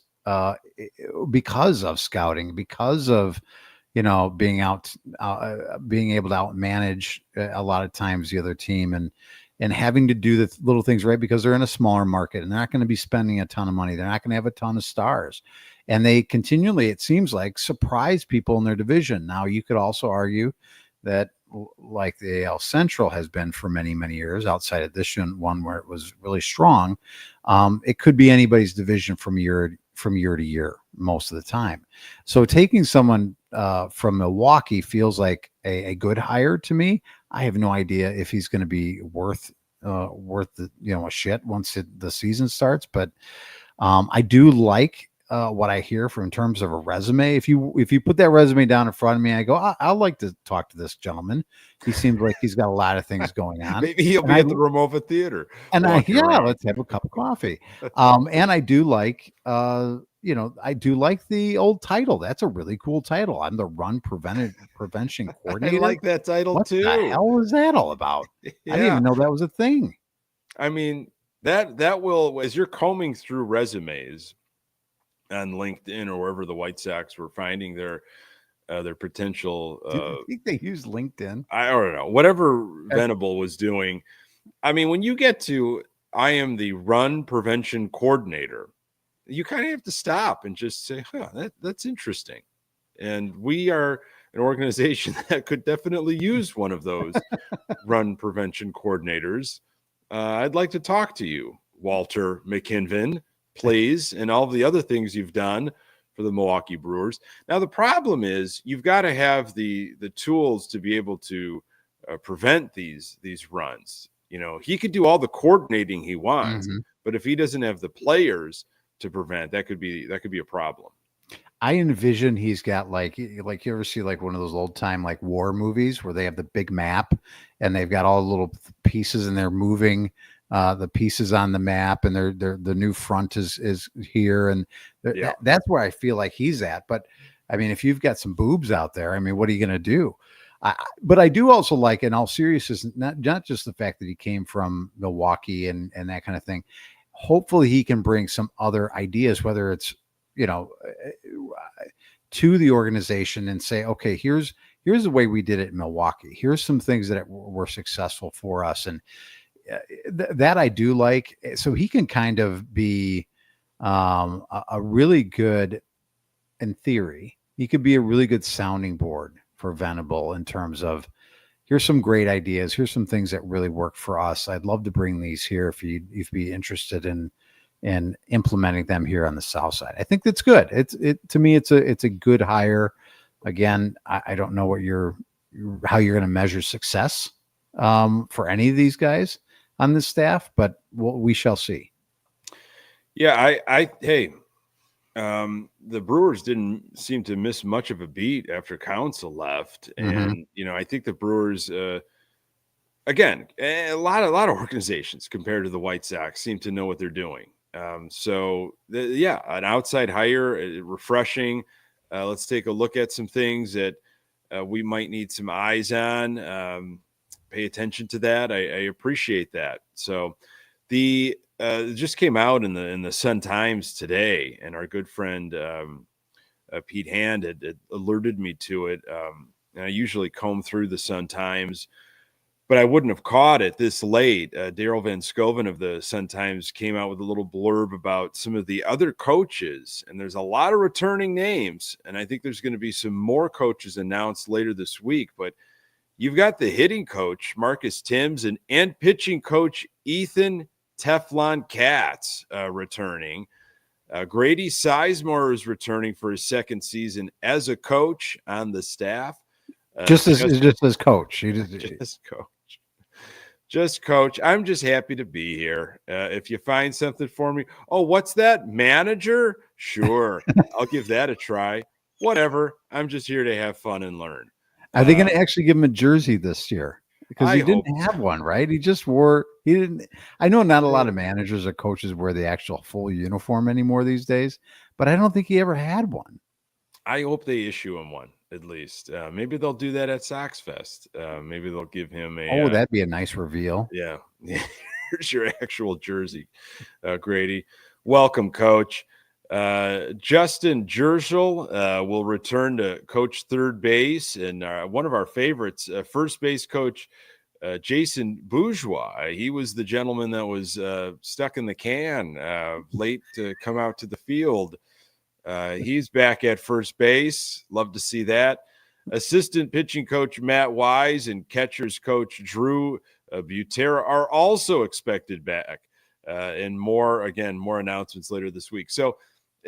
because of scouting, because of being able to outmanage a lot of times the other team and having to do the little things right because they're in a smaller market and they're not going to be spending a ton of money. They're not going to have a ton of stars. And they continually, it seems like, surprise people in their division. Now, you could also argue that like the AL Central has been for many, many years, outside of this one where it was really strong, it could be anybody's division from year to year most of the time. So taking someone from Milwaukee feels like a good hire to me. I have no idea if he's going to be worth the a shit once the season starts, but I do like what I hear from in terms of a resume. If you put that resume down in front of me, I go, I'd like to talk to this gentleman. He seems like he's got a lot of things going on. Maybe he'll be at the Ramova Theater. And let's have a cup of coffee. And I do like, I do like the old title. That's a really cool title. I'm the run prevention coordinator. I like that title too. What the hell is that all about? I didn't even know that was a thing. I mean, that will, as you're combing through resumes on LinkedIn or wherever the White Sox were finding their potential. Do you think they use LinkedIn? I don't know. Whatever Venable was doing. I mean, when you get to, I am the run prevention coordinator, you kind of have to stop and just say, that's interesting. And we are an organization that could definitely use one of those run prevention coordinators. I'd like to talk to you, Walter McKinven, please, and all of the other things you've done for the Milwaukee Brewers. Now, the problem is you've got to have the tools to be able to prevent these runs. You know, he could do all the coordinating he wants, but if he doesn't have the players to prevent, that could be a problem. I envision he's got like you ever see like one of those old time like war movies where they have the big map and they've got all the little pieces and they're moving the pieces on the map and they're the new front is here and that's where I feel like he's at. But I mean, if you've got some boobs out there, I mean, what are you going to do? But I do also like, in all seriousness, not just the fact that he came from Milwaukee and that kind of thing. Hopefully he can bring some other ideas, whether it's, you know, to the organization and say, okay, here's the way we did it in Milwaukee. Here's some things that were successful for us. And that I do like. So he can kind of be a really good, in theory, he could be a really good sounding board for Venable in terms of, here's some great ideas. Here's some things that really work for us. I'd love to bring these here if you'd be interested in implementing them here on the South Side. I think that's good. To me, it's a good hire. Again, I don't know what how you're going to measure success for any of these guys on this staff, but we shall see. Yeah, the Brewers didn't seem to miss much of a beat after Counsell left. And, you know, I think the Brewers, again, a lot of organizations compared to the White Sox seem to know what they're doing. So an outside hire, refreshing. Let's take a look at some things that we might need some eyes on. Pay attention to that. I appreciate that. So it just came out in the Sun Times today, and our good friend Pete Hand had alerted me to it. And I usually comb through the Sun Times, but I wouldn't have caught it this late. Daryl Van Schoven of the Sun Times came out with a little blurb about some of the other coaches, and there's a lot of returning names, and I think there's going to be some more coaches announced later this week. But you've got the hitting coach, Marcus Timms, and pitching coach Ethan Teflon Katz returning. Grady Sizemore is returning for his second season as a coach on the staff. Just as coach. Just coach. I'm just happy to be here. If you find something for me, what's that? Manager? Sure. I'll give that a try. Whatever. I'm just here to have fun and learn. Are they going to actually give him a jersey this year? Because he didn't have one, right? He didn't. I know not a lot of managers or coaches wear the actual full uniform anymore these days, but I don't think he ever had one. I hope they issue him one at least. Maybe they'll do that at Sox Fest. Maybe they'll give him a. That'd be a nice reveal. Yeah. Here's your actual jersey, Grady. Welcome, Coach. Justin Jerschel will return to coach third base, and one of our favorites, first base coach Jason Bourgeois. He was the gentleman that was stuck in the can late to come out to the field. He's back at first base. Love to see that. Assistant pitching coach Matt Wise and catchers coach Drew Butera are also expected back. And more announcements later this week. So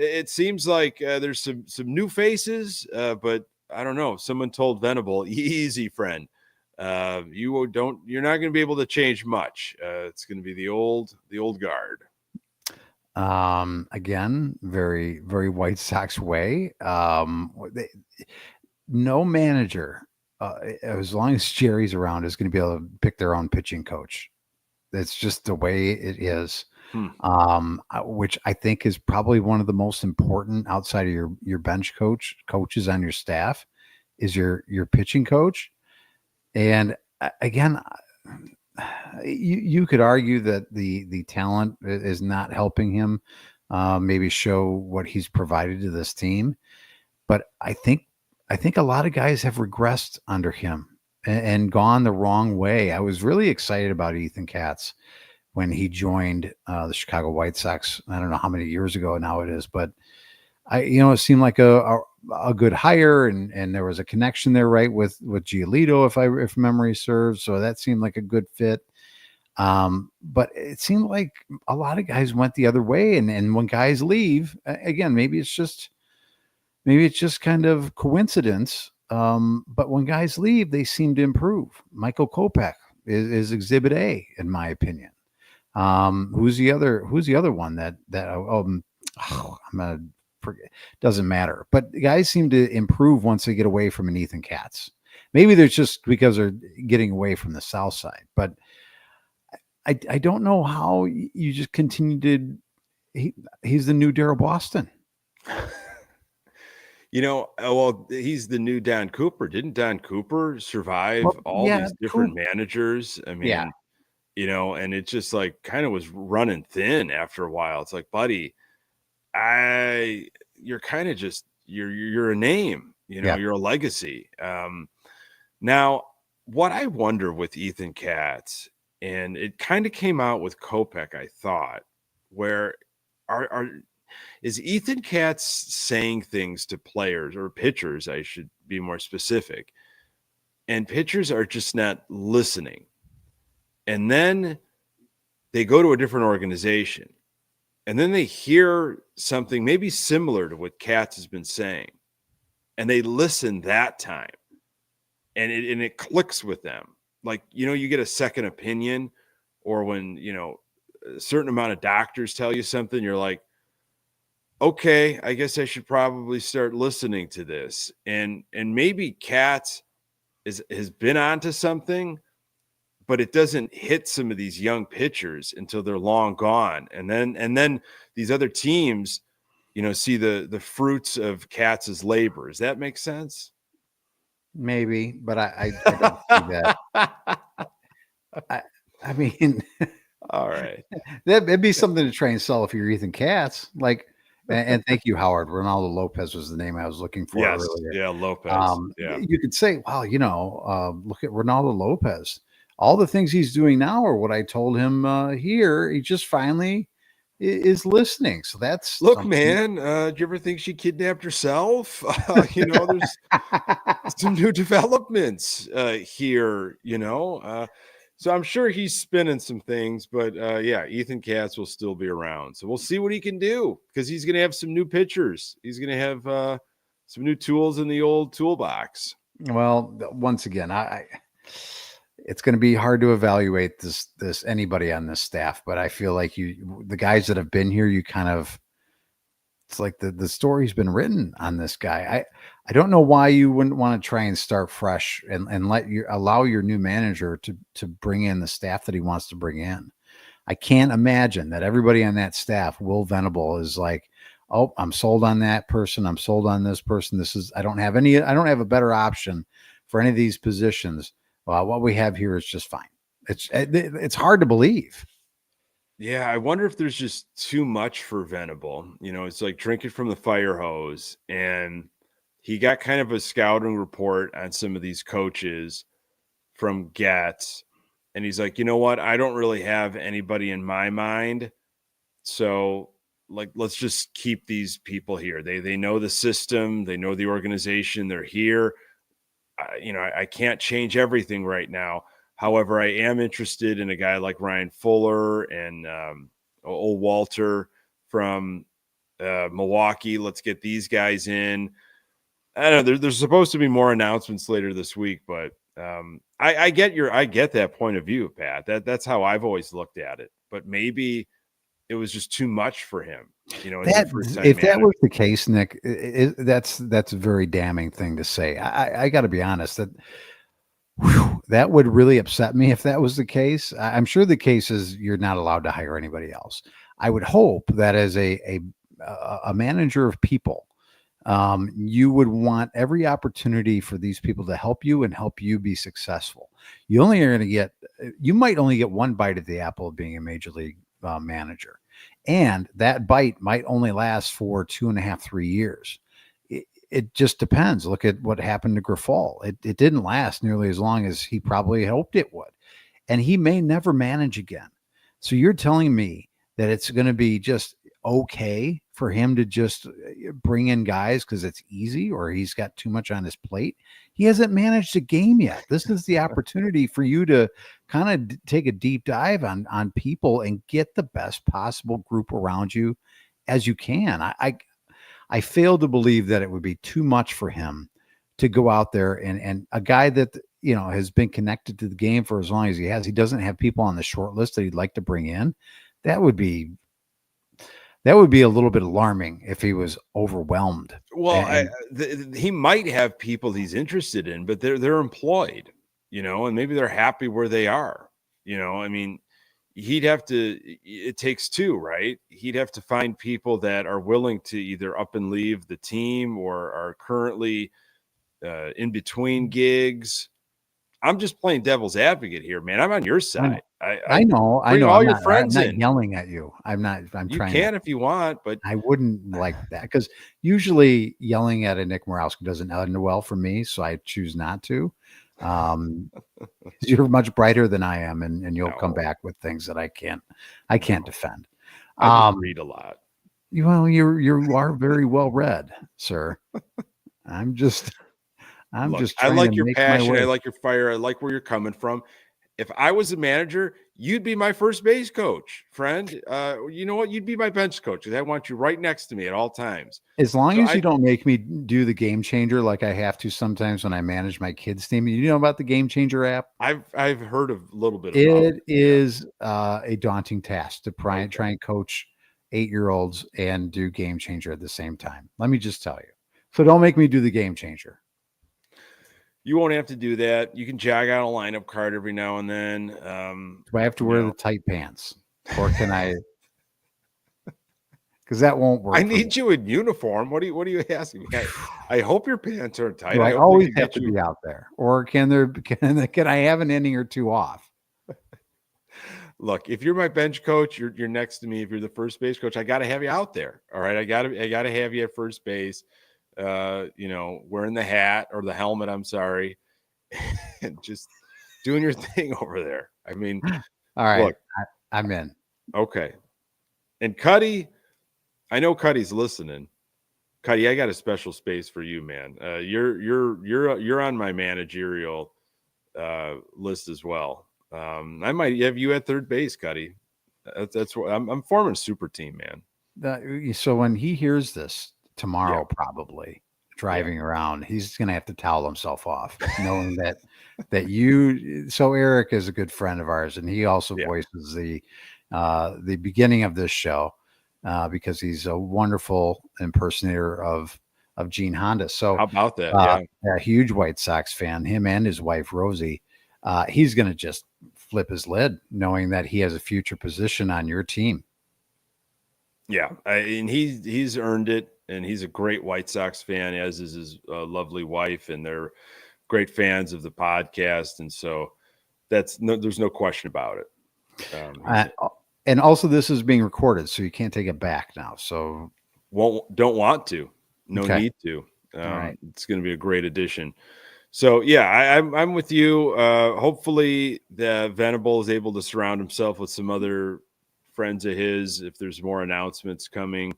it seems like there's some new faces, but I don't know. Someone told Venable, easy, friend. You're not going to be able to change much. It's going to be the old guard. Again, very, very White Sox way. No manager, as long as Jerry's around, is going to be able to pick their own pitching coach. That's just the way it is. Which I think is probably one of the most important outside of your bench coaches on your staff is your pitching coach. And again, you could argue that the talent is not helping him maybe show what he's provided to this team. But I think a lot of guys have regressed under him and gone the wrong way. I was really excited about Ethan Katz when he joined the Chicago White Sox. I don't know how many years ago now it is, but it seemed like a good hire, and there was a connection there, right, with Giolito, if memory serves. So that seemed like a good fit. But it seemed like a lot of guys went the other way, and when guys leave, again, maybe it's just maybe it's just kind of coincidence. But when guys leave, they seem to improve. Michael Kopech is Exhibit A, in my opinion. Who's the other one that I'm gonna forget. Doesn't matter. But guys seem to improve once they get away from an Ethan Katz. Maybe they're just because they're getting away from the South Side. But I don't know how you just continue to. He's the new Darryl Boston. Well, he's the new Don Cooper. Didn't Don Cooper survive these different managers? I mean, and it just like kind of was running thin after a while. It's like, buddy, you're kind of just you're a name. You're a legacy. Now, what I wonder with Ethan Katz, and it kind of came out with Kopech, I thought, where is Ethan Katz saying things to players or pitchers? I should be more specific. And pitchers are just not listening. And then they go to a different organization. And then they hear something maybe similar to what Katz has been saying. And they listen that time. And it clicks with them. Like, you get a second opinion, or when, a certain amount of doctors tell you something, you're like, okay, I guess I should probably start listening to this. And maybe Katz has been onto something, but it doesn't hit some of these young pitchers until they're long gone. And then these other teams, see the fruits of Katz's labor. Does that make sense? Maybe, but I don't see that. I mean, all right, that'd be something to try and sell if you're Ethan Katz. Like, and thank you, Howard. Ronaldo Lopez was the name I was looking for earlier. Yeah, Lopez. You could say, wow, look at Ronaldo Lopez. All the things he's doing now are what I told him here. He just finally is listening. So that's man. Do you ever think she kidnapped herself? There's some new developments here. So I'm sure he's spinning some things, but Ethan Katz will still be around. So we'll see what he can do, because he's going to have some new pitchers. He's going to have some new tools in the old toolbox. Well, once again, it's going to be hard to evaluate this anybody on this staff, but I feel like the guys that have been here, it's like the story's been written on this guy. I don't know why you wouldn't want to try and start fresh and allow your new manager to bring in the staff that he wants to bring in. I can't imagine that everybody on that staff, Will Venable, is like, oh, I'm sold on that person. I'm sold on this person. I don't have a better option for any of these positions. Well, what we have here is just fine. It's hard to believe. Yeah, I wonder if there's just too much for Venable. It's like drinking from the fire hose. And he got kind of a scouting report on some of these coaches from Getz. And he's like, you know what? I don't really have anybody in my mind. So, like, let's just keep these people here. They know the system. They know the organization. They're here. I can't change everything right now. However, I am interested in a guy like Ryan Fuller and old Walter from Milwaukee. Let's get these guys in. I don't know. There's supposed to be more announcements later this week, but I get that point of view, Pat. That's how I've always looked at it. But maybe it was just too much for him. If that was the case, Nick, that's a very damning thing to say. I got to be honest, that would really upset me if that was the case. I'm sure the case is you're not allowed to hire anybody else. I would hope that as a manager of people, you would want every opportunity for these people to help you and help you be successful. You might only get one bite at the apple of being a major league manager. And that bite might only last for 2.5, 3 years. It just depends. Look at what happened to Grifol. It didn't last nearly as long as he probably hoped it would. And he may never manage again. So you're telling me that it's going to be just okay for him to just bring in guys because it's easy, or he's got too much on his plate? He hasn't managed a game yet. This is the opportunity for you to kind of take a deep dive on people and get the best possible group around you as you can. I fail to believe that it would be too much for him to go out there and a guy that, has been connected to the game for as long as he has, he doesn't have people on the short list that he'd like to bring in. That would be a little bit alarming if he was overwhelmed. Well, he might have people he's interested in, but they're employed, and maybe they're happy where they are. I mean, he'd have to, it takes two, right? He'd have to find people that are willing to either up and leave the team or are currently in between gigs. I'm just playing devil's advocate here, man. I'm on your side. I know. Bring all your friends in. I'm not yelling at you. I'm You trying. You can if you want, but I wouldn't like that because usually yelling at a Nick Murawski doesn't end well for me, so I choose not to. You're much brighter than I am, and you'll come back with things that I can't defend. I read a lot. You are very well read, sir. Look, I like your passion. I like your fire. I like where you're coming from. If I was a manager, you'd be my first base coach, friend. You know what? You'd be my bench coach because I want you right next to me at all times. As long as you don't make me do the game changer like I have to sometimes when I manage my kids' team. You know about the game changer app? I've heard a little bit about it. It is a daunting task to try and coach 8-year-olds and do game changer at the same time. Let me just tell you. So don't make me do the game changer. You won't have to do that. You can jog out a lineup card every now and then. Do I have to wear the tight pants, or can I? Because that won't work. I need you in uniform. What are you asking me? I hope your pants are tight. Do I always have to be out there, or can I have an inning or two off? Look, if you're my bench coach, you're next to me. If you're the first base coach, I got to have you out there. All right, I got to have you at first base. Wearing the hat or the helmet, I'm sorry, and just doing your thing over there. I mean, all right, look, I'm in. Okay. And Cuddy, I know Cuddy's listening. Cuddy, I got a special space for you, man. You're on my managerial list as well. I might have you at third base, Cuddy. That's what I'm forming a super team, man. So when he hears this tomorrow, probably driving around, he's going to have to towel himself off, knowing that you. So Eric is a good friend of ours, and he also voices the beginning of this show because he's a wonderful impersonator of Gene Honda. So how about that? A huge White Sox fan, him and his wife Rosie. He's going to just flip his lid, knowing that he has a future position on your team. Yeah, and he's earned it. And he's a great White Sox fan, as is his lovely wife, and they're great fans of the podcast. And so there's no question about it. And also, this is being recorded, so you can't take it back now. So don't want to, need to. All right. It's going to be a great addition. So yeah, I'm with you. Hopefully, the Venable is able to surround himself with some other friends of his. If there's more announcements coming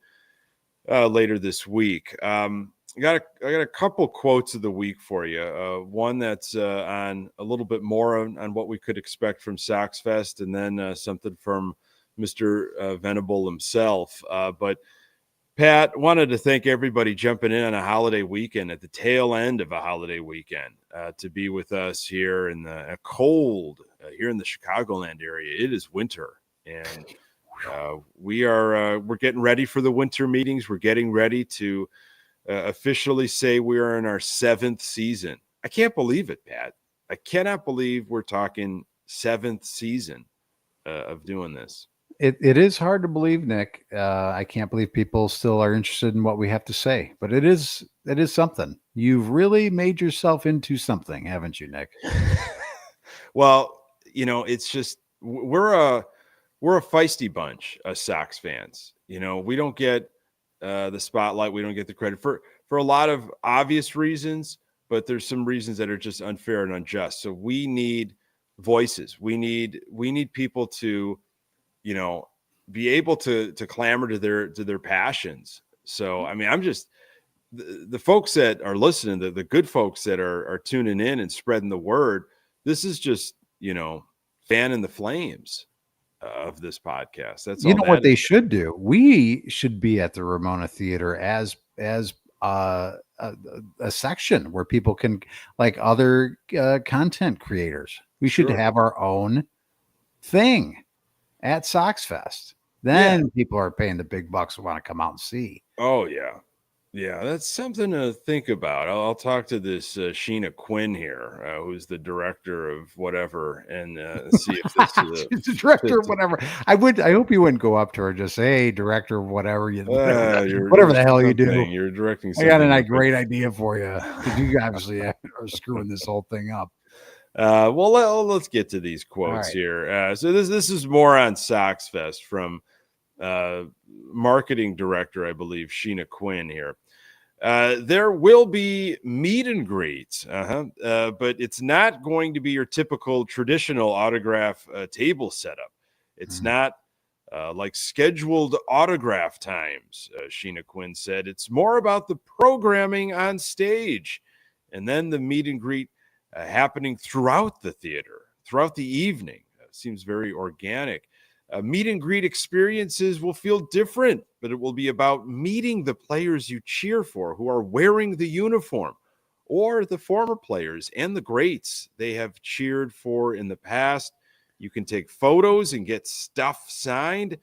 later this week. I got a couple quotes of the week for you. One that's on a little bit more on what we could expect from Sox Fest, and then something from Mr. Venable himself. But Pat, wanted to thank everybody jumping in on a holiday weekend at the tail end of a holiday weekend to be with us here in the cold here in the Chicagoland area. It is winter, and we're getting ready for the winter meetings. We're getting ready to officially say we are in our 7th season. I can't believe it, Pat. I cannot believe we're talking 7th season of doing this. It is hard to believe, Nick. I can't believe people still are interested in what we have to say, but it is something. You've really made yourself into something, haven't you, Nick? Well, it's just we're a feisty bunch of Sox fans. We don't get the spotlight. We don't get the credit for a lot of obvious reasons, but there's some reasons that are just unfair and unjust. So we need voices. We need people to, be able to clamor to their passions. So, I mean, I'm just the folks that are listening, the good folks that are tuning in and spreading the word. This is just, fanning the flames of this podcast. That's what they should do. We should be at the Ramona Theater as as a section where people can, like other content creators. We should Sure. have our own thing at Sox Fest. Then people are paying the big bucks who want to come out and see. Oh, yeah. Yeah, that's something to think about. I'll talk to this Sheena Quinn here, who's the director of whatever, and see if this is She's the director of whatever. I hope you wouldn't go up to her and just say, "Hey, director of whatever whatever the hell you do." You're directing. I got a great idea for you, because you obviously are screwing this whole thing up. Well, let's get to these quotes right. here. So this is more on Sox Fest from marketing director, I believe, Sheena Quinn here. There will be meet and greets, but it's not going to be your typical traditional autograph table setup. It's not like scheduled autograph times, Sheena Quinn said. It's more about the programming on stage, and then the meet and greet happening throughout the theater, throughout the evening. Seems very organic. Meet and greet experiences will feel different, but it will be about meeting the players you cheer for who are wearing the uniform, or the former players and the greats they have cheered for in the past. You can take photos and get stuff signed,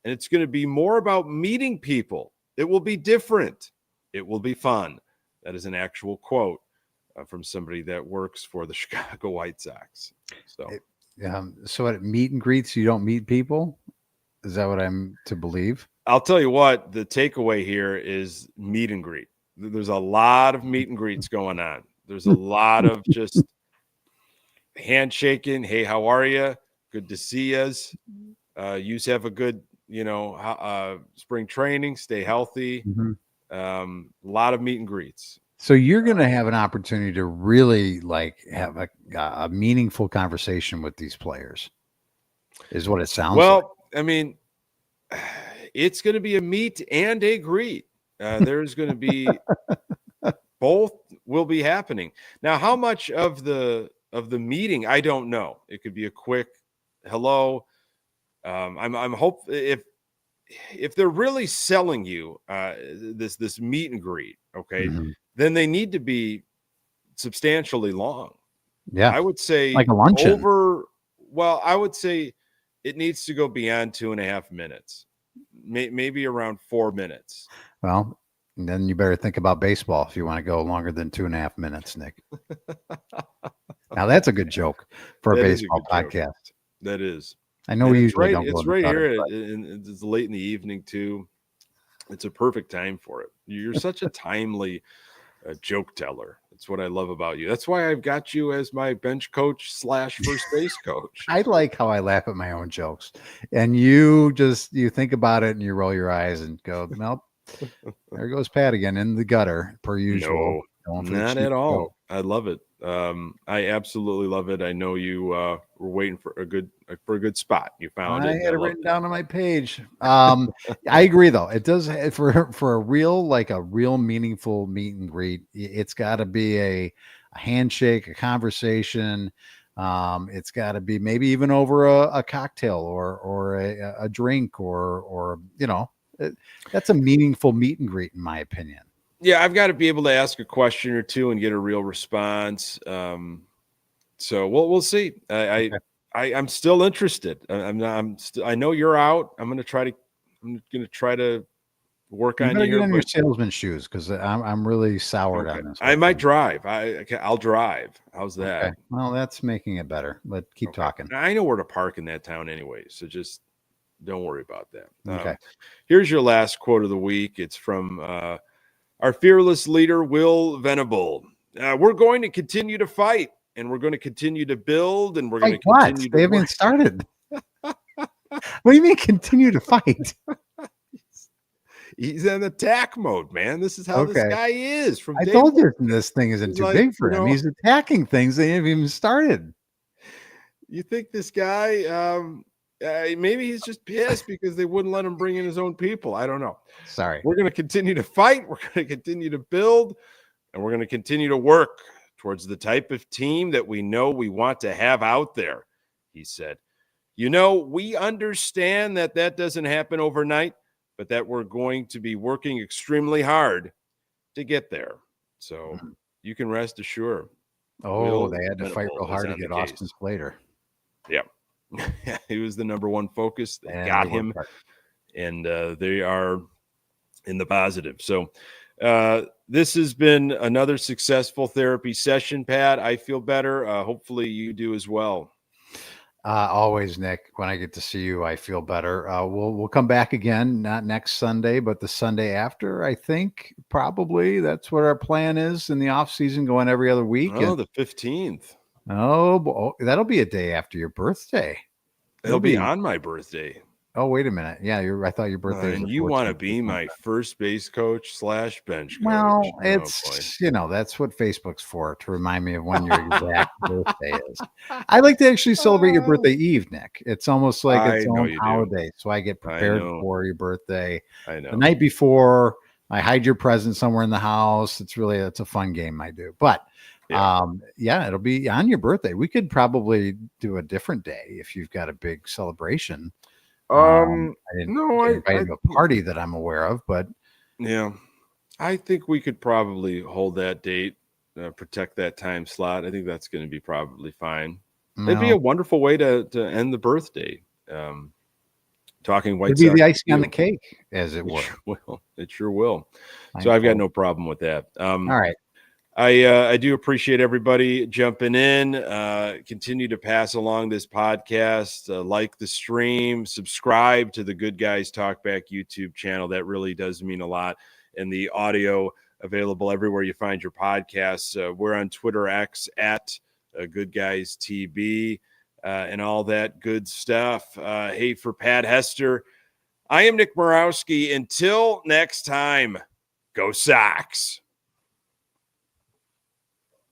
and it's going to be more about meeting people. It will be different. It will be fun. That is an actual quote from somebody that works for the Chicago White Sox. So at meet and greets, you don't meet people? Is that what I'm to believe? I'll tell you what, the takeaway here is meet and greet. There's a lot of meet and greets going on. There's a lot of just handshaking. Hey, how are you? Good to see us. You have a good, spring training. Stay healthy. A lot of meet and greets. So you're going to have an opportunity to really have a meaningful conversation with these players, is what it sounds like. Well, I mean, it's going to be a meet and a greet. There's going to be both will be happening. Now, how much of the meeting, I don't know. It could be a quick hello. I'm hope if they're really selling you this meet and greet, okay, then they need to be substantially long. Yeah, I would say like a luncheon. I would say it needs to go beyond 2.5 minutes, maybe around 4 minutes. Well, then you better think about baseball if you want to go longer than 2.5 minutes, Nick. Now that's a good joke for a baseball podcast. That is. I know we usually don't. It's right here, and it's late in the evening too. It's a perfect time for it. You're such a timely joke teller. That's what I love about you. That's why I've got you as my bench coach / first base coach. I like how I laugh at my own jokes, and you think about it and you roll your eyes and go, "Nope, there goes Pat again in the gutter per usual." No, not at all. I love it. I absolutely love it. I know you were waiting for a good spot. You found it. I had it written down on my page. I agree, though. It does for a real meaningful meet and greet. It's got to be a handshake, a conversation. It's got to be maybe even over a cocktail or a drink or that's a meaningful meet and greet, in my opinion. Yeah, I've got to be able to ask a question or two and get a real response. So we'll see. I'm still interested. I know you're out. I'm going to try to work on you. Get on your salesman shoes, because I'm really soured on this. I might drive. I'll drive. How's that? Okay. Well, that's making it better. But keep talking. I know where to park in that town anyway, so just don't worry about that. Okay. Here's your last quote of the week. It's from our fearless leader, Will Venable. We're going to continue to fight, and we're going to continue to build, and we're going to continue to They haven't started. What do you mean continue to fight? He's in attack mode, man. This is how this guy is. I told you this thing isn't too big for him. He's attacking things they haven't even started. You think this guy maybe he's just pissed because they wouldn't let him bring in his own people. I don't know. Sorry. We're going to continue to fight. We're going to continue to build, and we're going to continue to work towards the type of team that we know we want to have out there, he said. We understand that doesn't happen overnight, but that we're going to be working extremely hard to get there. So you can rest assured. Oh, they had to fight real hard to get Austin Slater. Yeah. He was the number one focus. They got him, and they are in the positive. So this has been another successful therapy session, Pat. I feel better. Hopefully you do as well. Always, Nick. When I get to see you, I feel better. We'll come back again, not next Sunday, but the Sunday after. I think probably that's what our plan is in the off season, going every other week. Oh, the 15th. Oh, that'll be a day after your birthday. It'll be on my birthday. Oh, wait a minute. Yeah, I thought your birthday. And you want to be my first base coach / bench coach? Well, it's that's what Facebook's for, to remind me of when your exact birthday is. I like to actually celebrate your birthday eve, Nick. It's almost like its own holiday, so I get prepared for your birthday. I know. The night before, I hide your present somewhere in the house. It's a fun game I do, but. It'll be on your birthday. We could probably do a different day if you've got a big celebration. I didn't invite to a party that I'm aware of, but yeah, I think we could probably hold that date, protect that time slot. I think that's going to be probably fine. It'd be a wonderful way to end the birthday. Talking White Sox. It'd be the icing on the cake, as it were. It sure will. So I've got no problem with that. All right. I do appreciate everybody jumping in. Continue to pass along this podcast, like the stream, subscribe to the Good Guys Talk Back YouTube channel. That really does mean a lot. And the audio available everywhere you find your podcasts. We're on Twitter X at Good Guys TB and all that good stuff. Hey, for Pat Hester, I am Nick Murawski. Until next time, go Sox.